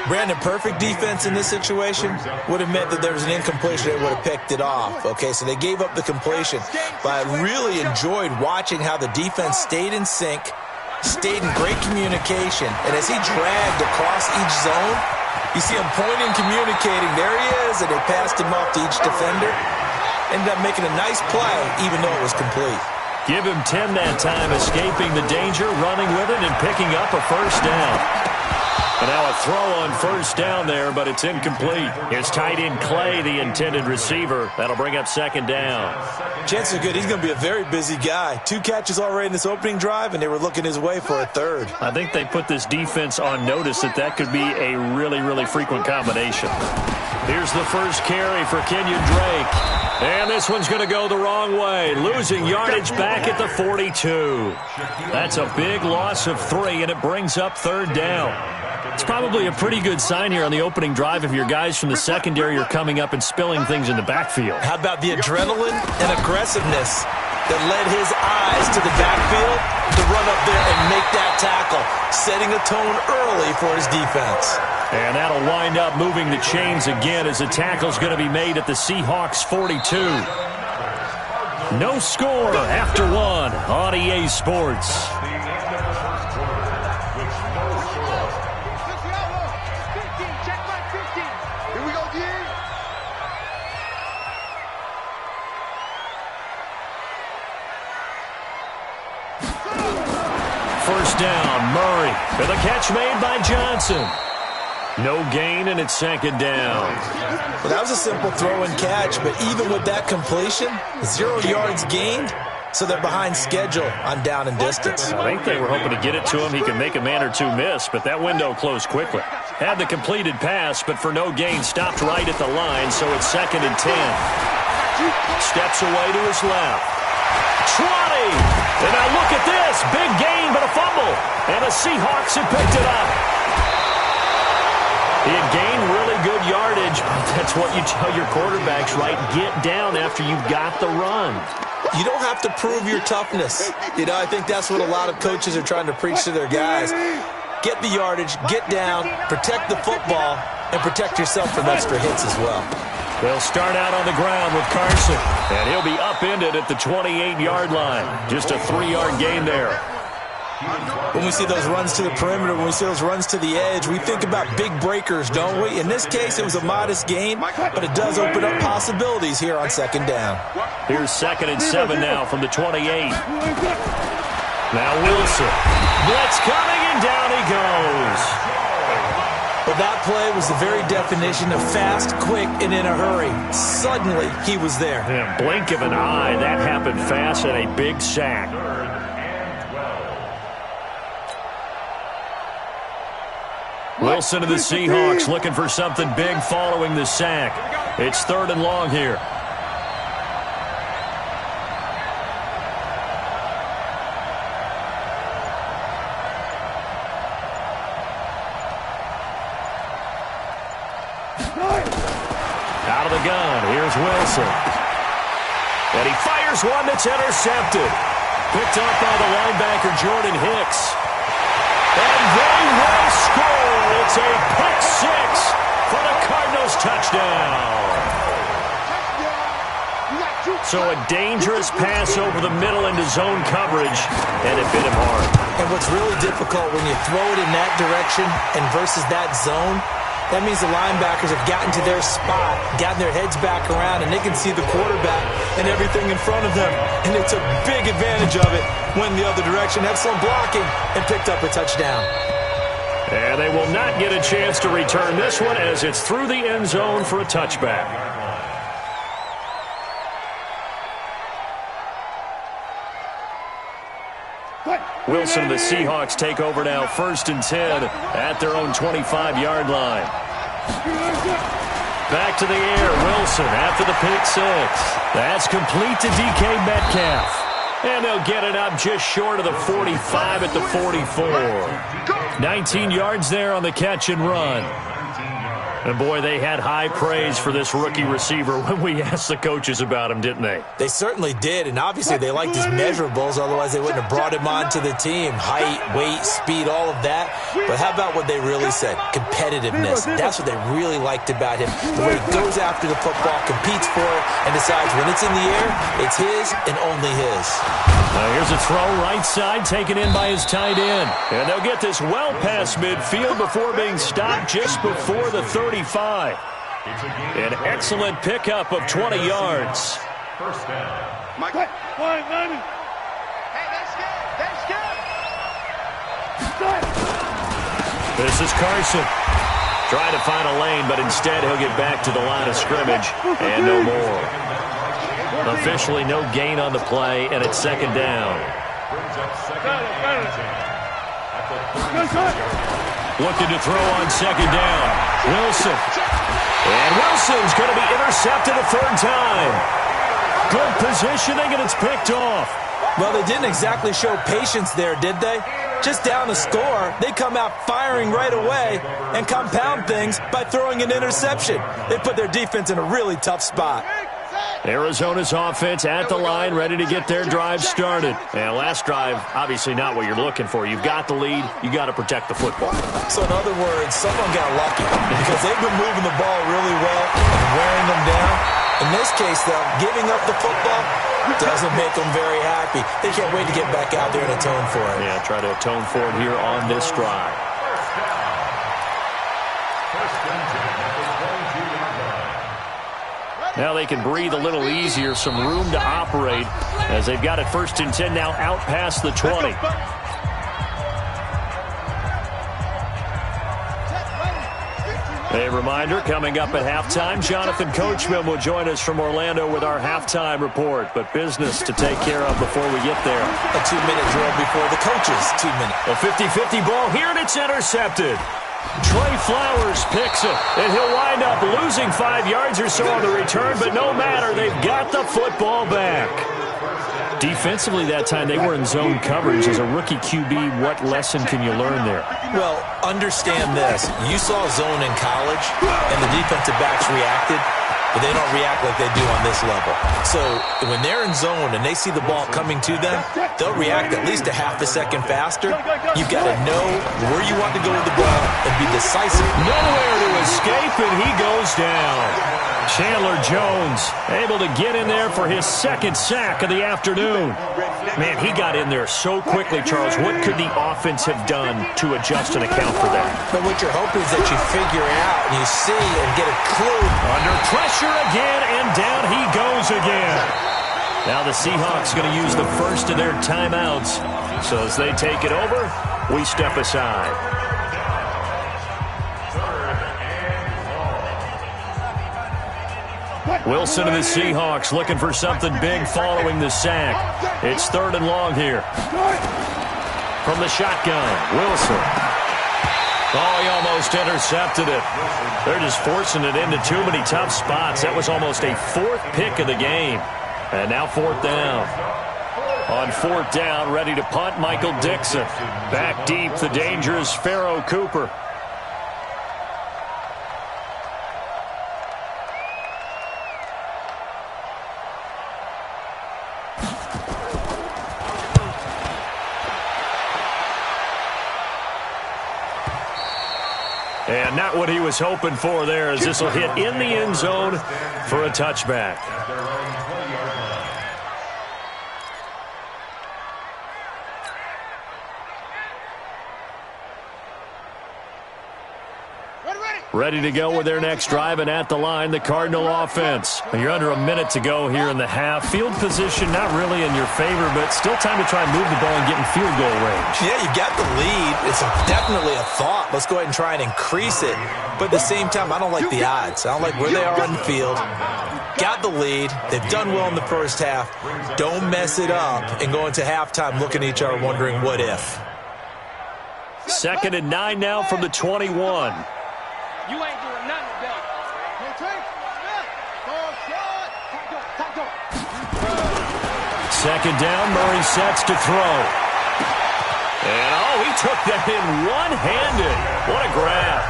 Brandon, perfect defense in this situation would have meant that there was an incompletion that would have picked it off. Okay, so they gave up the completion. But I really enjoyed watching how the defense stayed in sync, stayed in great communication. And as he dragged across each zone, you see him pointing, communicating. There he is, and they passed him off to each defender. Ended up making a nice play, even though it was complete. Give him 10 that time, escaping the danger, running with it, and picking up a first down. And now a throw on first down there, but it's incomplete. Here's tight end Clay, the intended receiver. That'll bring up 2nd down. Chances are good. He's going to be a very busy guy. 2 catches already in this opening drive, and they were looking his way for a 3rd. I think they put this defense on notice that could be a really, really frequent combination. Here's the first carry for Kenyon Drake. And this one's going to go the wrong way, losing yardage back at the 42. That's a big loss of 3, and it brings up 3rd down. It's probably a pretty good sign here on the opening drive if your guys from the secondary are coming up and spilling things in the backfield. How about the adrenaline and aggressiveness that led his eyes to the backfield to run up there and make that tackle, setting a tone early for his defense. And that'll wind up moving the chains again as the tackle's going to be made at the Seahawks 42. No score after one on EA Sports. First down, Murray. For the catch made by Johnson. No gain, and it's second down. Well, that was a simple throw and catch, but even with that completion, 0 yards gained, so they're behind schedule on down and distance. I think they were hoping to get it to him. He could make a man or two miss, but that window closed quickly. Had the completed pass, but for no gain, stopped right at the line, so it's 2nd and 10. Steps away to his left. 20! And now look at this. Big gain, but a fumble. And the Seahawks have picked it up. He had gained really good yardage. That's what you tell your quarterbacks, right? Get down after you've got the run. You don't have to prove your toughness. You know, I think that's what a lot of coaches are trying to preach to their guys. Get the yardage, get down, protect the football, and protect yourself from extra hits as well. They'll start out on the ground with Carson, and he'll be upended at the 28-yard line. Just a 3-yard gain there. When we see those runs to the perimeter, when we see those runs to the edge, we think about big breakers, don't we? In this case, it was a modest gain, but it does open up possibilities here on second down. Here's 2nd and 7 now from the 28. Now Wilson. Blitz coming, and down he goes. But that play was the very definition of fast, quick, and in a hurry. Suddenly, he was there. Yeah, blink of an eye. That happened fast and a big sack. Wilson of the Seahawks looking for something big following the sack. It's 3rd and long here. Out of the gun, here's Wilson. And he fires one that's intercepted. Picked up by the linebacker Jordan Hicks. And they will score. It's a pick six for the Cardinals touchdown. So a dangerous pass over the middle into zone coverage, and it bit him hard. And what's really difficult when you throw it in that direction and versus that zone, that means the linebackers have gotten to their spot, gotten their heads back around, and they can see the quarterback and everything in front of them. And they took big advantage of it, went the other direction, excellent blocking, and picked up a touchdown. And they will not get a chance to return this one as it's through the end zone for a touchback. Wilson and the Seahawks take over now, 1st and 10 at their own 25-yard line. Back to the air, Wilson after the pick six. That's complete to DK Metcalf. And they'll get it up just short of the 45 at the 44. 19 yards there on the catch and run. And, boy, they had high praise for this rookie receiver when we asked the coaches about him, didn't they? They certainly did, and obviously they liked his measurables, otherwise they wouldn't have brought him onto the team. Height, weight, speed, all of that. But how about what they really said? Competitiveness. That's what they really liked about him. The way he goes after the football, competes for it, and decides when it's in the air, it's his and only his. Now here's a throw right side taken in by his tight end. And they'll get this well past midfield before being stopped just before the 35. An excellent pickup of 20 yards. First down. Hey, that's good. This is Carson. Trying to find a lane, but instead he'll get back to the line of scrimmage and no more. Officially no gain on the play, and it's 2nd down. Looking to throw on 2nd down. Wilson. And Wilson's going to be intercepted a 3rd time. Good positioning, and it's picked off. Well, they didn't exactly show patience there, did they? just down a score, they come out firing right away and compound things by throwing an interception. They put their defense in a really tough spot. Arizona's offense at the line, ready to get their drive started. And last drive, obviously not what you're looking for. You've got the lead. You got to protect the football. So in other words, someone got lucky because they've been moving the ball really well and wearing them down. In this case, though, giving up the football doesn't make them very happy. They can't wait to get back out there and atone for it. Yeah, try to atone for it here on this drive. Now they can breathe a little easier, some room to operate as they've got it 1st and 10 now out past the 20. A reminder, coming up at halftime, Jonathan Coachman will join us from Orlando with our halftime report. But business to take care of before we get there. A 2-minute drill before the coaches. 2 minutes. A 50-50 ball here, and it's intercepted. Trey Flowers picks it, and he'll wind up losing 5 yards or so on the return, but no matter, they've got the football back. Defensively that time, they were in zone coverage. As a rookie QB, what lesson can you learn there? Well, understand this. You saw zone in college, and the defensive backs reacted, but they don't react like they do on this level. So when they're in zone and they see the ball coming to them, they'll react at least a half a second faster. You've got to know where you want to go with the ball and be decisive. Nowhere to escape, and he goes down. Chandler Jones able to get in there for his 2nd sack of the afternoon. Man, he got in there so quickly, Charles. What could the offense have done to adjust and account for that? But what you're hoping is that you figure out and you see and get a clue. Under pressure again, and down he goes again. Now the Seahawks going to use the first of their timeouts. So as they take it over, we step aside. Wilson and the Seahawks looking for something big following the sack. It's 3rd and long here. From the shotgun, Wilson. Oh, he almost intercepted it. They're just forcing it into too many tough spots. That was almost a 4th pick of the game. And now 4th down. On 4th down, ready to punt, Michael Dixon. Back deep, the dangerous Pharaoh Cooper. And not what he was hoping for there, as this will hit in the end zone for a touchback. Ready to go with their next drive, and at the line, the Cardinal offense. You're under a minute to go here in the half. Field position not really in your favor, but still time to try and move the ball and get in field goal range. Yeah, you got the lead. It's definitely a thought. Let's go ahead and try and increase it. But at the same time, I don't like the odds. I don't like where they are on the field. Got the lead. They've done well in the first half. Don't mess it up and go into halftime looking at each other wondering what if. 2nd and 9 now from the 21. You ain't doing nothing today. Second down, Murray sets to throw. And, oh, he took that in one-handed. What a grab.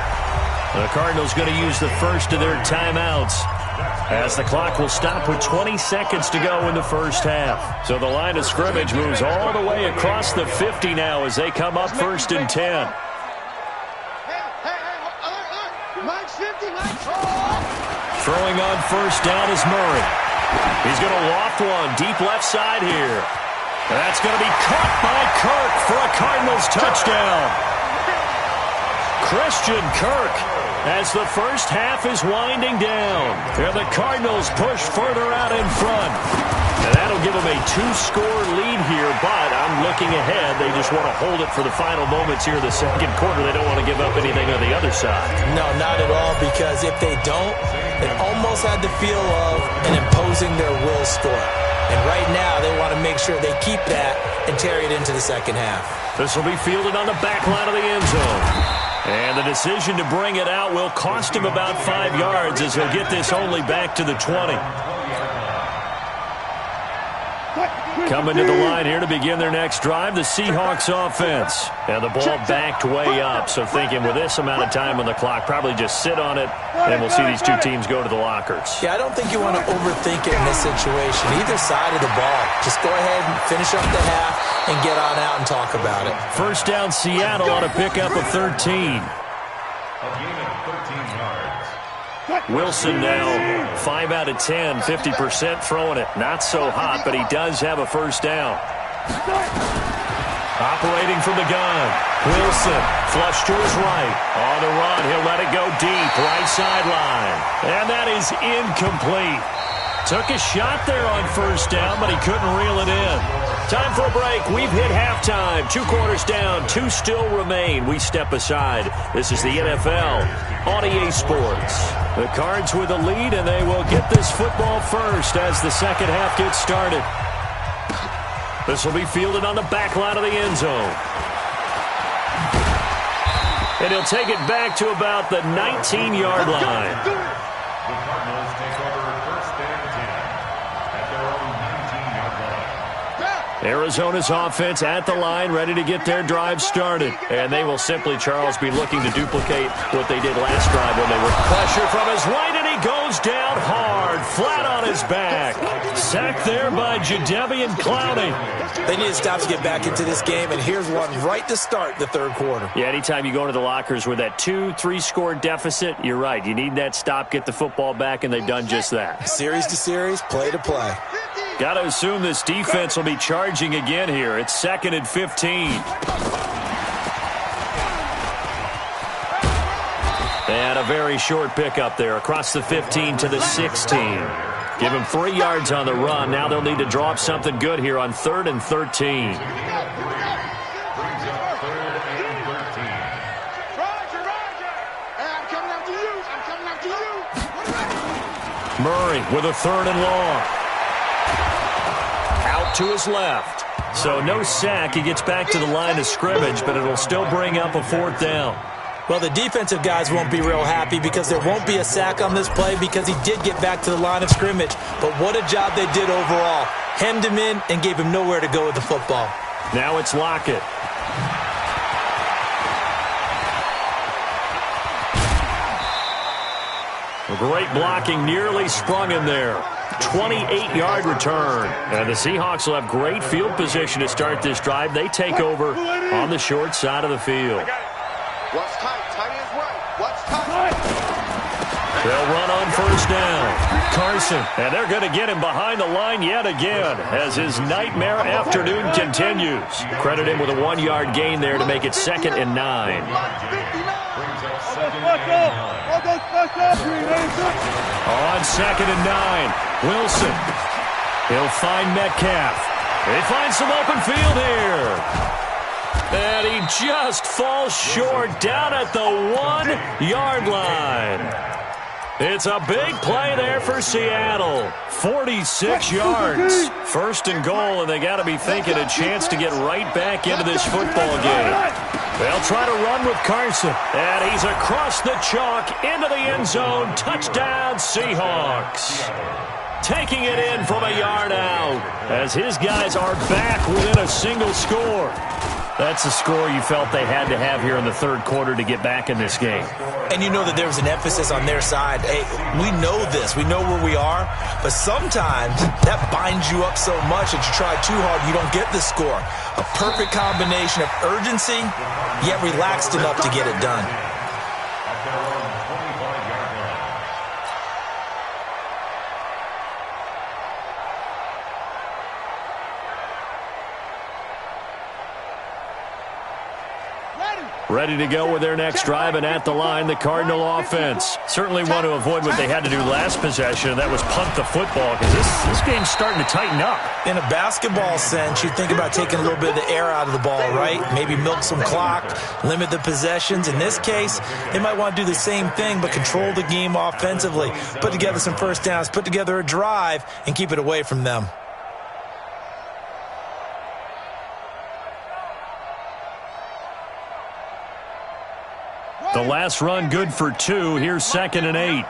The Cardinals going to use the first of their timeouts, as the clock will stop with 20 seconds to go in the first half. So the line of scrimmage moves all the way across the 50 now as they come up 1st and 10. Throwing on 1st down is Murray. He's going to loft one deep left side here. That's going to be caught by Kirk for a Cardinals touchdown. Christian Kirk, as the first half is winding down. And the Cardinals push further out in front. And that'll give them a 2-score lead here, but I'm looking ahead. They just want to hold it for the final moments here in the second quarter. They don't want to give up anything on the other side. No, not at all, because if they don't, it almost had the feel of an imposing their will score. And right now, they want to make sure they keep that and carry it into the second half. This will be fielded on the back line of the end zone. And the decision to bring it out will cost him about 5 yards, as he'll get this only back to the 20. Coming to the line here to begin their next drive, the Seahawks offense. And the ball backed way up, so thinking with this amount of time on the clock, probably just sit on it, and we'll see these two teams go to the lockers. Yeah, I don't think you want to overthink it in this situation. Either side of the ball. Just go ahead and finish up the half and get on out and talk about it. First down, Seattle on a pickup of 13. A gain of 13 yards. Wilson now 5 out of 10, 50% throwing it. Not so hot, but he does have a first down. Operating from the gun. Wilson, flush to his right. On the run, he'll let it go deep, right sideline. And that is incomplete. Took a shot there on first down, but he couldn't reel it in. Time for a break. We've hit halftime. 2 quarters down, 2 still remain. We step aside. This is the NFL on EA Sports. The Cards with a lead, and they will get this football first as the second half gets started. This will be fielded on the back line of the end zone. And he'll take it back to about the 19-yard line. The Cardinals take over first and 10 at their own 19-yard line. Arizona's offense at the line, ready to get their drive started. And they will simply, Charles, be looking to duplicate what they did last drive when they were pressure from his right, and he goes down hard, flat on his back. Sacked there by Jadeveon Clowney. They need to stop to get back into this game, and here's one right to start the third quarter. Yeah, anytime you go into the lockers with that 2-3 score deficit, you're right. You need that stop, get the football back, and they've done just that. Series to series, play to play. Got to assume this defense will be charging again here. It's 2nd and 15. And a very short pickup there across the 15 to the 16. Give him 3 yards on the run. Now they'll need to draw up something good here on 3rd and 13. Murray with a 3rd and long. Out to his left. So no sack. He gets back to the line of scrimmage, but it'll still bring up a 4th down. Well, the defensive guys won't be real happy because there won't be a sack on this play because he did get back to the line of scrimmage. But what a job they did overall. Hemmed him in and gave him nowhere to go with the football. Now it's Lockett. Great blocking, nearly sprung in there. 28-yard return. And the Seahawks will have great field position to start this drive. They take over on the short side of the field. What's tight? Tight is right. What's tight? They'll run on first down. Carson, and they're going to get him behind the line yet again as his nightmare afternoon continues. Credit him with a 1-yard gain there to make it 2nd and 9. On 2nd and 9, Wilson. He'll find Metcalf. He finds some open field here. And he just falls short down at the 1-yard line. It's a big play there for Seattle. 46 yards. 1st and goal, and they got to be thinking a chance to get right back into this football game. They'll try to run with Carson. And he's across the chalk into the end zone. Touchdown, Seahawks. Taking it in from a yard out as his guys are back within a single score. That's a score you felt they had to have here in the third quarter to get back in this game. And you know that there was an emphasis on their side. Hey, we know this. We know where we are. But sometimes that binds you up so much that you try too hard, you don't get the score. A perfect combination of urgency, yet relaxed enough to get it done. Ready to go with their next drive, and at the line, the Cardinal offense. Certainly want to avoid what they had to do last possession, and that was punt the football, because this game's starting to tighten up. In a basketball sense, you think about taking a little bit of the air out of the ball, right? Maybe milk some clock, limit the possessions. In this case, they might want to do the same thing, but control the game offensively. Put together some first downs, put together a drive, and keep it away from them. The last run good for 2. Here's 2nd and 8.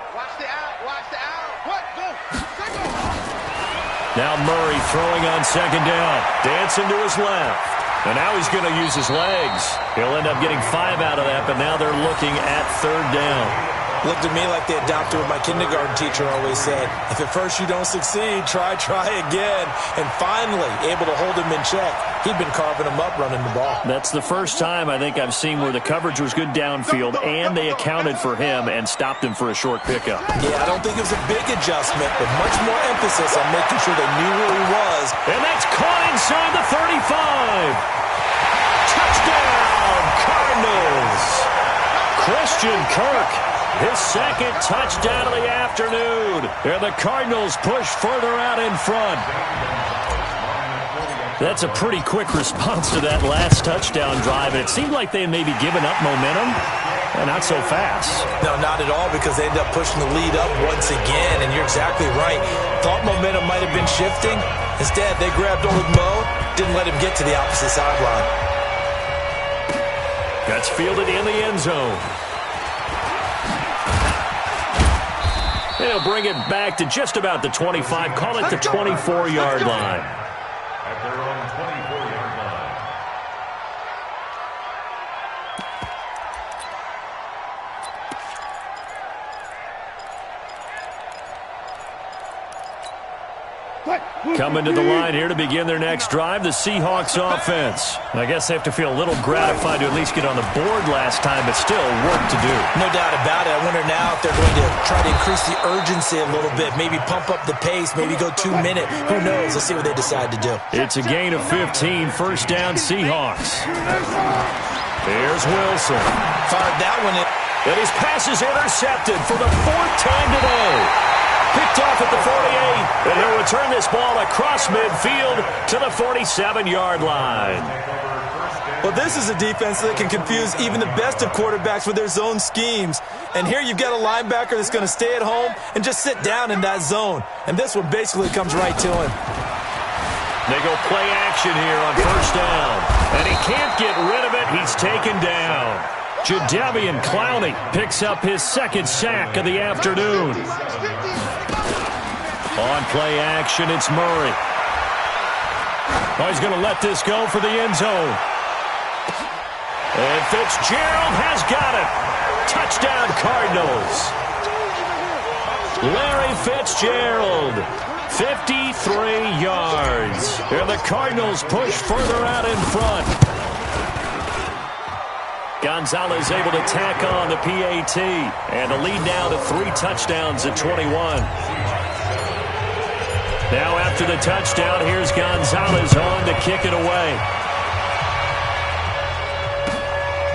Now Murray throwing on second down. Dancing to his left. And now he's going to use his legs. He'll end up getting 5 out of that, but now they're looking at third down. Looked to me like they adopted what my kindergarten teacher always said. If at first you don't succeed, try again. And finally, able to hold him in check. He'd been carving him up running the ball. That's the first time I think I've seen where the coverage was good downfield and they accounted for him and stopped him for a short pickup. Yeah, I don't think it was a big adjustment, but much more emphasis on making sure they knew where he was. And that's caught inside the 35. Touchdown, Cardinals. Christian Kirk. His second touchdown of the afternoon. And the Cardinals push further out in front. That's a pretty quick response to that last touchdown drive. And it seemed like they had maybe given up momentum. And not so fast. No, not at all, because they ended up pushing the lead up once again. And you're exactly right. Thought momentum might have been shifting. Instead, they grabbed old Mo. Didn't let him get to the opposite sideline. That's fielded in the end zone. They'll bring it back to just about the 25. Call it the 24-yard line. At their own 24-yard line. Coming to the line here to begin their next drive, the Seahawks offense. I guess they have to feel a little gratified to at least get on the board last time, but still work to do. No doubt about it. I wonder now if they're going to try to increase the urgency a little bit, maybe pump up the pace, maybe go 2-minute. Who knows? Let's see what they decide to do. It's a gain of 15, first down Seahawks. Here's Wilson. Fired that one in. And his pass is intercepted for the 4th time today. Picked off at the 48, and he'll return this ball across midfield to the 47-yard line. Well, this is a defense that can confuse even the best of quarterbacks with their zone schemes. And here you've got a linebacker that's going to stay at home and just sit down in that zone. And this one basically comes right to him. They go play action here on first down. And he can't get rid of it. He's taken down. Jadeveon Clowney picks up his second sack of the afternoon. On play action, it's Murray. Oh, he's going to let this go for the end zone. And Fitzgerald has got it. Touchdown, Cardinals. Larry Fitzgerald, 53 yards. And the Cardinals push further out in front. Gonzalez able to tack on the PAT. And the lead now to 3 touchdowns at 21. Now after the touchdown, here's Gonzalez on to kick it away.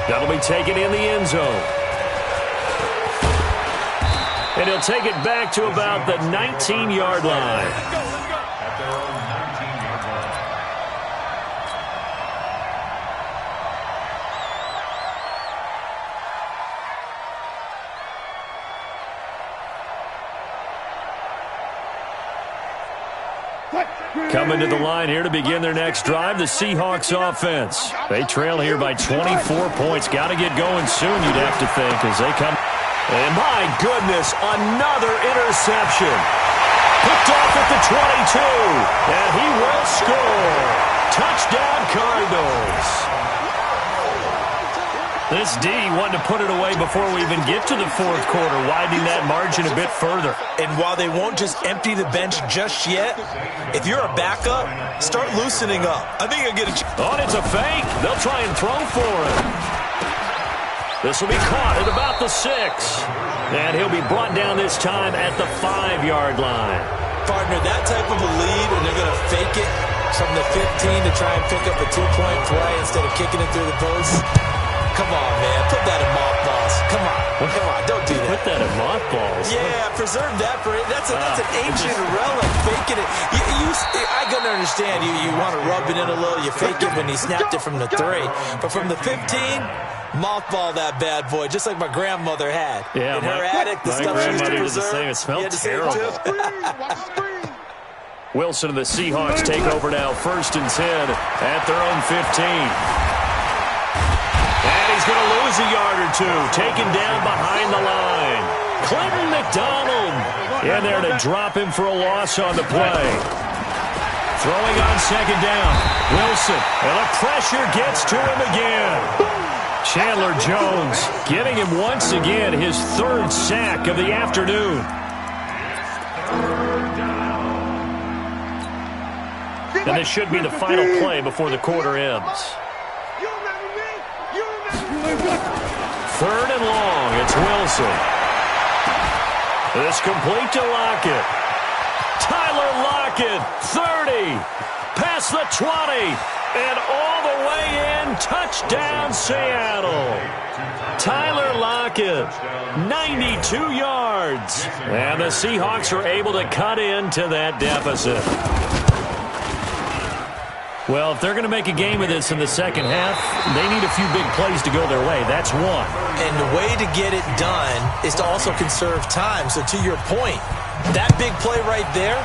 That'll be taken in the end zone. And he'll take it back to about the 19-yard line. Coming to the line here to begin their next drive, the Seahawks offense. They trail here by 24 points. Got to get going soon, you'd have to think, as they come. And my goodness, another interception. Picked off at the 22, and he will score. Touchdown, Cardinals. This D wanted to put it away before we even get to the 4th quarter, widening that margin a bit further. And while they won't just empty the bench just yet, if you're a backup, start loosening up. I think you'll get a chance. Oh, it's a fake. They'll try and throw for it. This will be caught at about the 6. And he'll be brought down this time at the 5-yard line. Partner, that type of a lead, and they're going to fake it from the 15 to try and pick up a 2-point play instead of kicking it through the post. Come on, man. Put that in mothballs. Come on. Come on. Don't do that. Put that in mothballs? Yeah, preserve that for it. That's an ancient relic. Faking it. I can understand. You want to rub it in a little. You fake it when he snapped it from the 3. But from the 15, mothball that bad boy, just like my grandmother had. Yeah, in her attic, the stuff she used to preserve. It smelled terrible. Wilson and the Seahawks take over now, 1st and 10 at their own 15. He's going to lose a yard or 2. Taken down behind the line. Clinton McDonald in there to drop him for a loss on the play. Throwing on second down. Wilson. And the pressure gets to him again. Chandler Jones getting him once again his third sack of the afternoon. And this should be the final play before the quarter ends. Third and long. It's Wilson. It's complete to Lockett. Tyler Lockett, 30, past the 20, and all the way in, touchdown Seattle. Tyler Lockett, 92 yards. And the Seahawks are able to cut into that deficit. Well, if they're going to make a game of this in the second half, they need a few big plays to go their way. That's one. And the way to get it done is to also conserve time. So to your point, that big play right there,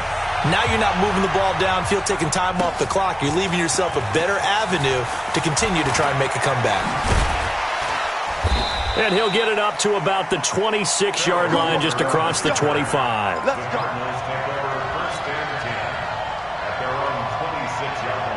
now you're not moving the ball downfield, taking time off the clock. You're leaving yourself a better avenue to continue to try and make a comeback. And he'll get it up to about the 26-yard line, just across the 25. Let's go. Take over first and 10 at their own 26-yard line.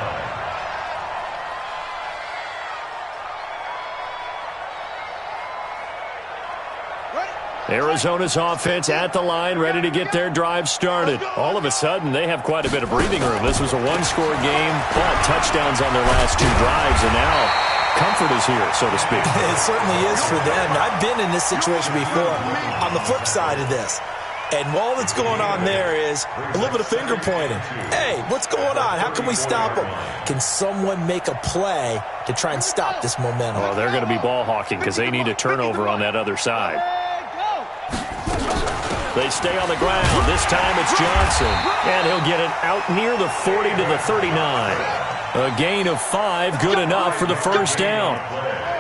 Arizona's offense at the line, ready to get their drive started. All of a sudden, they have quite a bit of breathing room. This was a one-score game, but touchdowns on their last two drives, and now comfort is here, so to speak. It certainly is for them. I've been in this situation before on the flip side of this. And all that's going on there is a little bit of finger pointing. Hey, what's going on? How can we stop them? Can someone make a play to try and stop this momentum? Well, they're going to be ball hawking because they need a turnover on that other side. They stay on the ground. This time it's Johnson. And he'll get it out near the 40 to the 39. A gain of 5, good enough for the first down.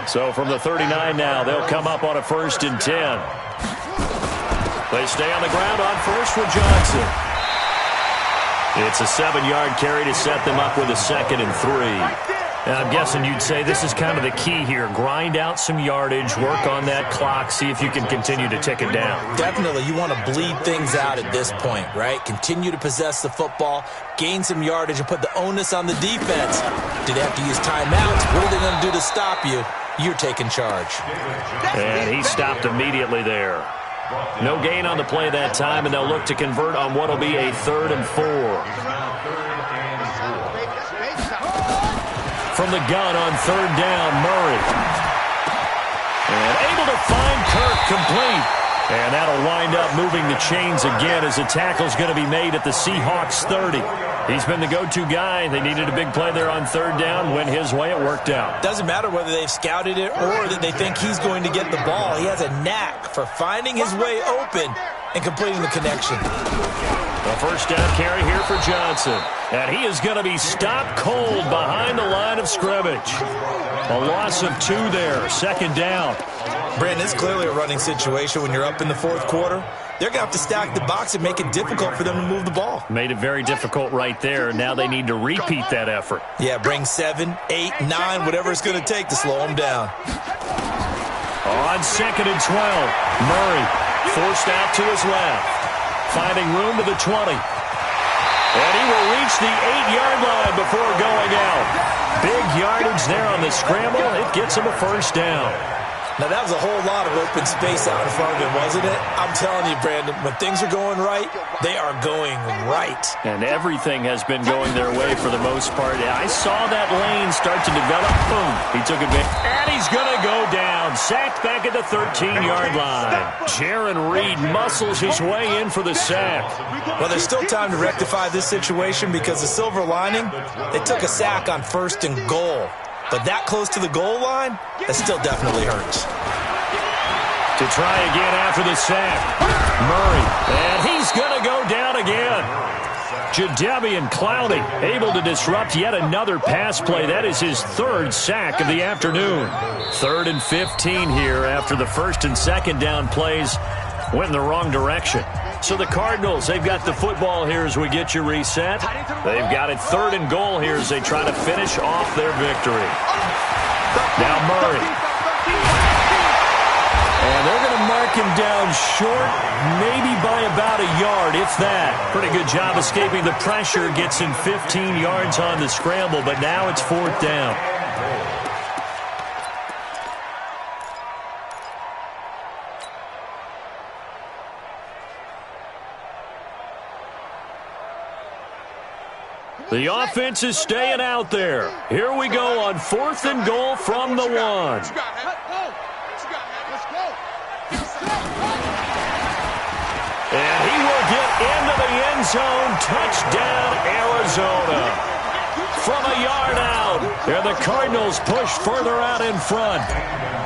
So from the 39 now, they'll come up on a 1st and 10. They stay on the ground on first with Johnson. It's a 7-yard carry to set them up with a 2nd and 3. And I'm guessing you'd say this is kind of the key here. Grind out some yardage, work on that clock, see if you can continue to tick it down. Definitely. You want to bleed things out at this point, right? Continue to possess the football, gain some yardage, and put the onus on the defense. Do they have to use timeouts? What are they going to do to stop you? You're taking charge. And he stopped immediately there. No gain on the play that time, and they'll look to convert on what will be a 3rd and 4. From the gun on 3rd down, Murray. And able to find Kirk complete. And that'll wind up moving the chains again as a tackle's going to be made at the Seahawks 30. He's been the go-to guy. They needed a big play there on 3rd down. Went his way, it worked out. Doesn't matter whether they've scouted it or that they think he's going to get the ball. He has a knack for finding his way open and completing the connection. A 1st down carry here for Johnson. And he is going to be stopped cold behind the line of scrimmage. A loss of 2 there. 2nd down. Brandon, it's clearly a running situation when you're up in the 4th quarter. They're going to have to stack the box and make it difficult for them to move the ball. Made it very difficult right there. Now they need to repeat that effort. Yeah, bring 7, 8, 9, whatever it's going to take to slow them down. On 2nd and 12, Murray forced out to his left. Finding room to the 20. And he will reach the 8-yard line before going out. Big yardage there on the scramble. It gets him a 1st down. Now, that was a whole lot of open space out in front of him, wasn't it? I'm telling you, Brandon, when things are going right, they are going right. And everything has been going their way for the most part. I saw that lane start to develop. Boom. He took advantage. And he's going to go down. Sacked back at the 13-yard line. Jaron Reed muscles his way in for the sack. Well, there's still time to rectify this situation because the silver lining, they took a sack on 1st and goal. But that close to the goal line, that still definitely hurts. To try again after the sack. Murray. And he's going to go down again. Jadeveon Clowney able to disrupt yet another pass play. That is his 3rd sack of the afternoon. 3rd and 15 here after the 1st and 2nd down plays went in the wrong direction. So the Cardinals, they've got the football here as we get you reset. They've got it 3rd and goal here as they try to finish off their victory. Now Murray. And they're going to mark taken down short, maybe by about a yard, if that. Pretty good job escaping the pressure. Gets him 15 yards on the scramble, but now it's 4th down. The offense is staying out there. Here we go on 4th and goal from the 1. Let's go. And he will get into the end zone. Touchdown, Arizona. From a yard out. And the Cardinals push further out in front.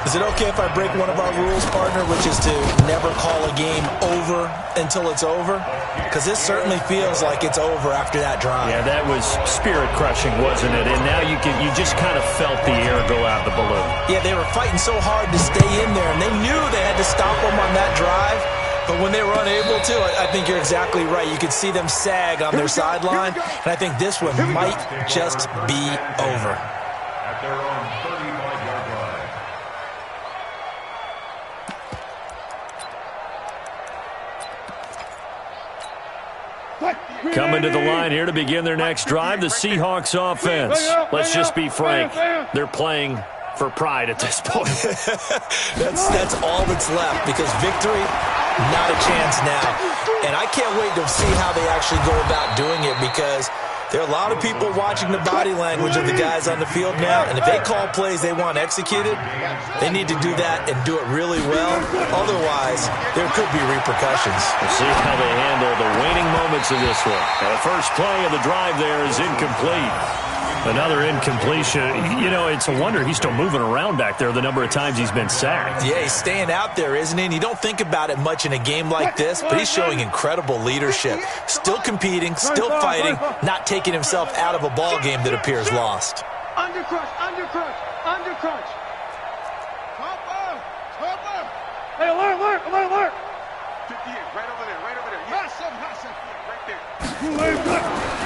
Is it okay if I break one of our rules, partner, which is to never call a game over until it's over? Because this certainly feels like it's over after that drive. Yeah, that was spirit-crushing, wasn't it? And now you just kind of felt the air go out of the balloon. Yeah, they were fighting so hard to stay in there, and they knew they had to stop them on that drive. But when they were unable to, I think you're exactly right. You could see them sag on their sideline, and I think this one might just be over. At their own 35-yard line. Coming to the line here to begin their next drive, the Seahawks offense. Let's just be frank. They're playing for pride at this point. That's all that's left, because victory, not a chance now. And I can't wait to see how they actually go about doing it, because there are a lot of people watching the body language of the guys on the field now, and if they call plays they want executed, they need to do that and do it really well. Otherwise, there could be repercussions. We'll see how they handle the waning moments of this one. Now, the first play of the drive there is incomplete. Another incompletion. You know, it's a wonder he's still moving around back there the number of times he's been sacked. Yeah, he's staying out there, isn't he? And you don't think about it much in a game like this, but he's showing incredible leadership. Still competing, still fighting, not taking himself out of a ball game that appears lost. Undercrush. Hey, alert. 58, right over there. Yes, right there.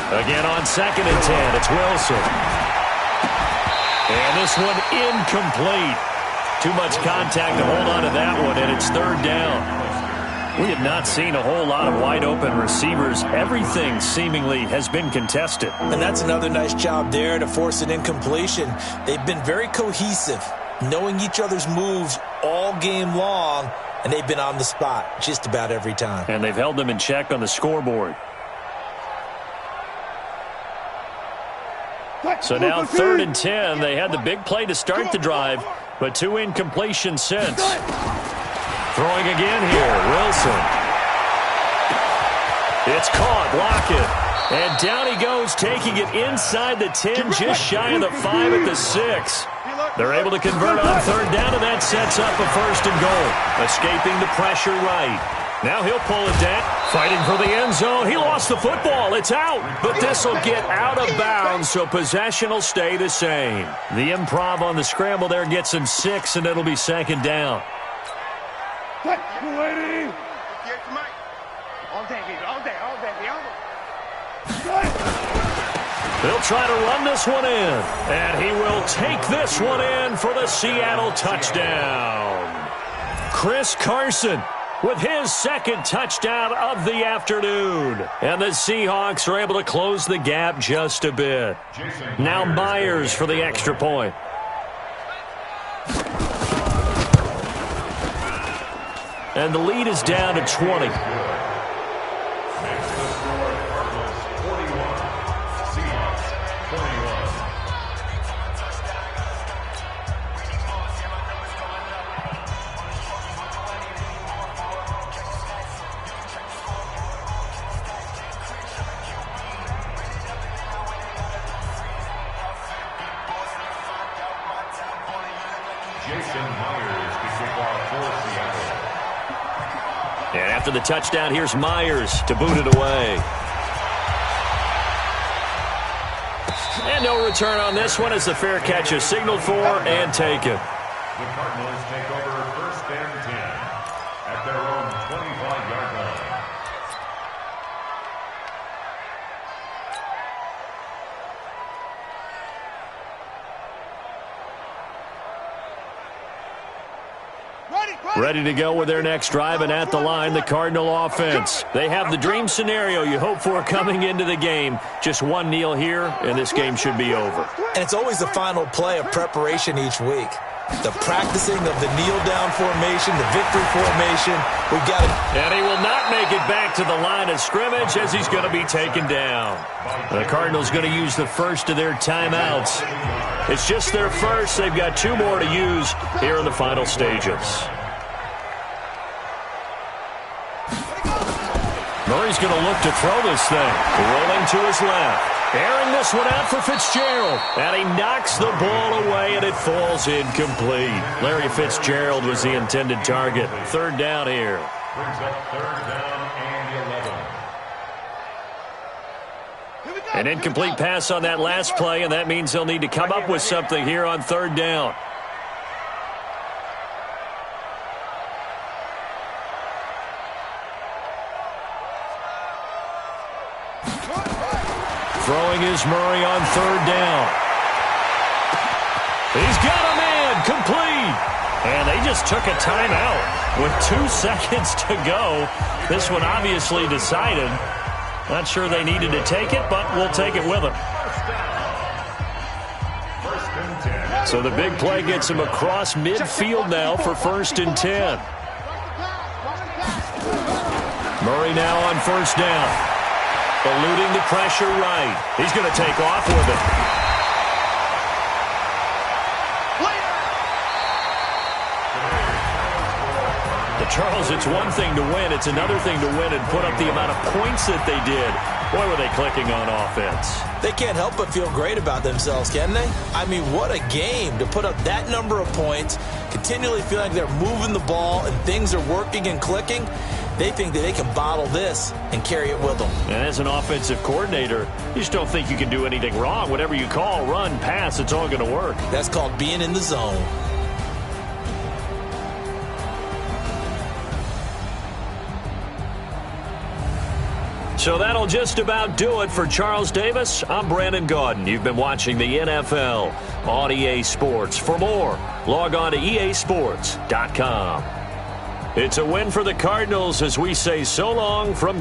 Again on 2nd and 10, it's Wilson. And this one incomplete. Too much contact to hold on to that one, and it's 3rd down. We have not seen a whole lot of wide-open receivers. Everything seemingly has been contested. And that's another nice job there to force an incompletion. They've been very cohesive, knowing each other's moves all game long, and they've been on the spot just about every time. And they've held them in check on the scoreboard. So now 3rd and 10. They had the big play to start the drive, but 2 incompletions since. Throwing again here, Wilson. It's caught, Lockett. And down he goes, taking it inside the 10, just shy of the 5 at the 6. They're able to convert on 3rd down, and that sets up a 1st and goal. Escaping the pressure right. Now he'll pull it down. Fighting for the end zone. He lost the football. It's out. But this will get out of bounds, so possession will stay the same. The improv on the scramble there gets him 6, and it'll be 2nd down. They'll try to run this one in. And he will take this one in for the Seattle touchdown. Chris Carson with his 2nd touchdown of the afternoon. And the Seahawks are able to close the gap just a bit. Now Myers for the extra point. And the lead is down to 20. And after the touchdown, here's Myers to boot it away. And no return on this one as the fair catch is signaled for and taken. The Cardinals take over 1st and 10 at their own 25-yard line. Ready, Ready to go with their next drive, and at the line, the Cardinal offense. They have the dream scenario you hope for coming into the game. Just one kneel here, and this game should be over. And it's always the final play of preparation each week. The practicing of the kneel-down formation, the victory formation. We've got it. And he will not make it back to the line of scrimmage as he's going to be taken down. The Cardinals going to use the first of their timeouts. It's just their first. They've got 2 more to use here in the final stages. Murray's going to look to throw this thing. Rolling to his left. Airing this one out for Fitzgerald. And he knocks the ball away, and it falls incomplete. Larry Fitzgerald was the intended target. 3rd down here. Brings up 3rd down and 11. An incomplete pass on that last play, and that means they'll need to come up with something here on 3rd down. Throwing is Murray on 3rd down. He's got a man complete. And they just took a timeout with 2 seconds to go. This one obviously decided. Not sure they needed to take it, but we'll take it with them. So the big play gets him across midfield now for 1st and 10. Murray now on 1st down. Eluding the pressure right. He's going to take off with it. Charles, it's one thing to win. It's another thing to win and put up the amount of points that they did. Boy, were they clicking on offense. They can't help but feel great about themselves, can they? I mean, what a game to put up that number of points, continually feel like they're moving the ball and things are working and clicking. They think that they can bottle this and carry it with them. And as an offensive coordinator, you just don't think you can do anything wrong. Whatever you call, run, pass, it's all going to work. That's called being in the zone. So that'll just about do it for Charles Davis. I'm Brandon Gaudin. You've been watching the NFL on EA Sports. For more, log on to easports.com. It's a win for the Cardinals as we say so long from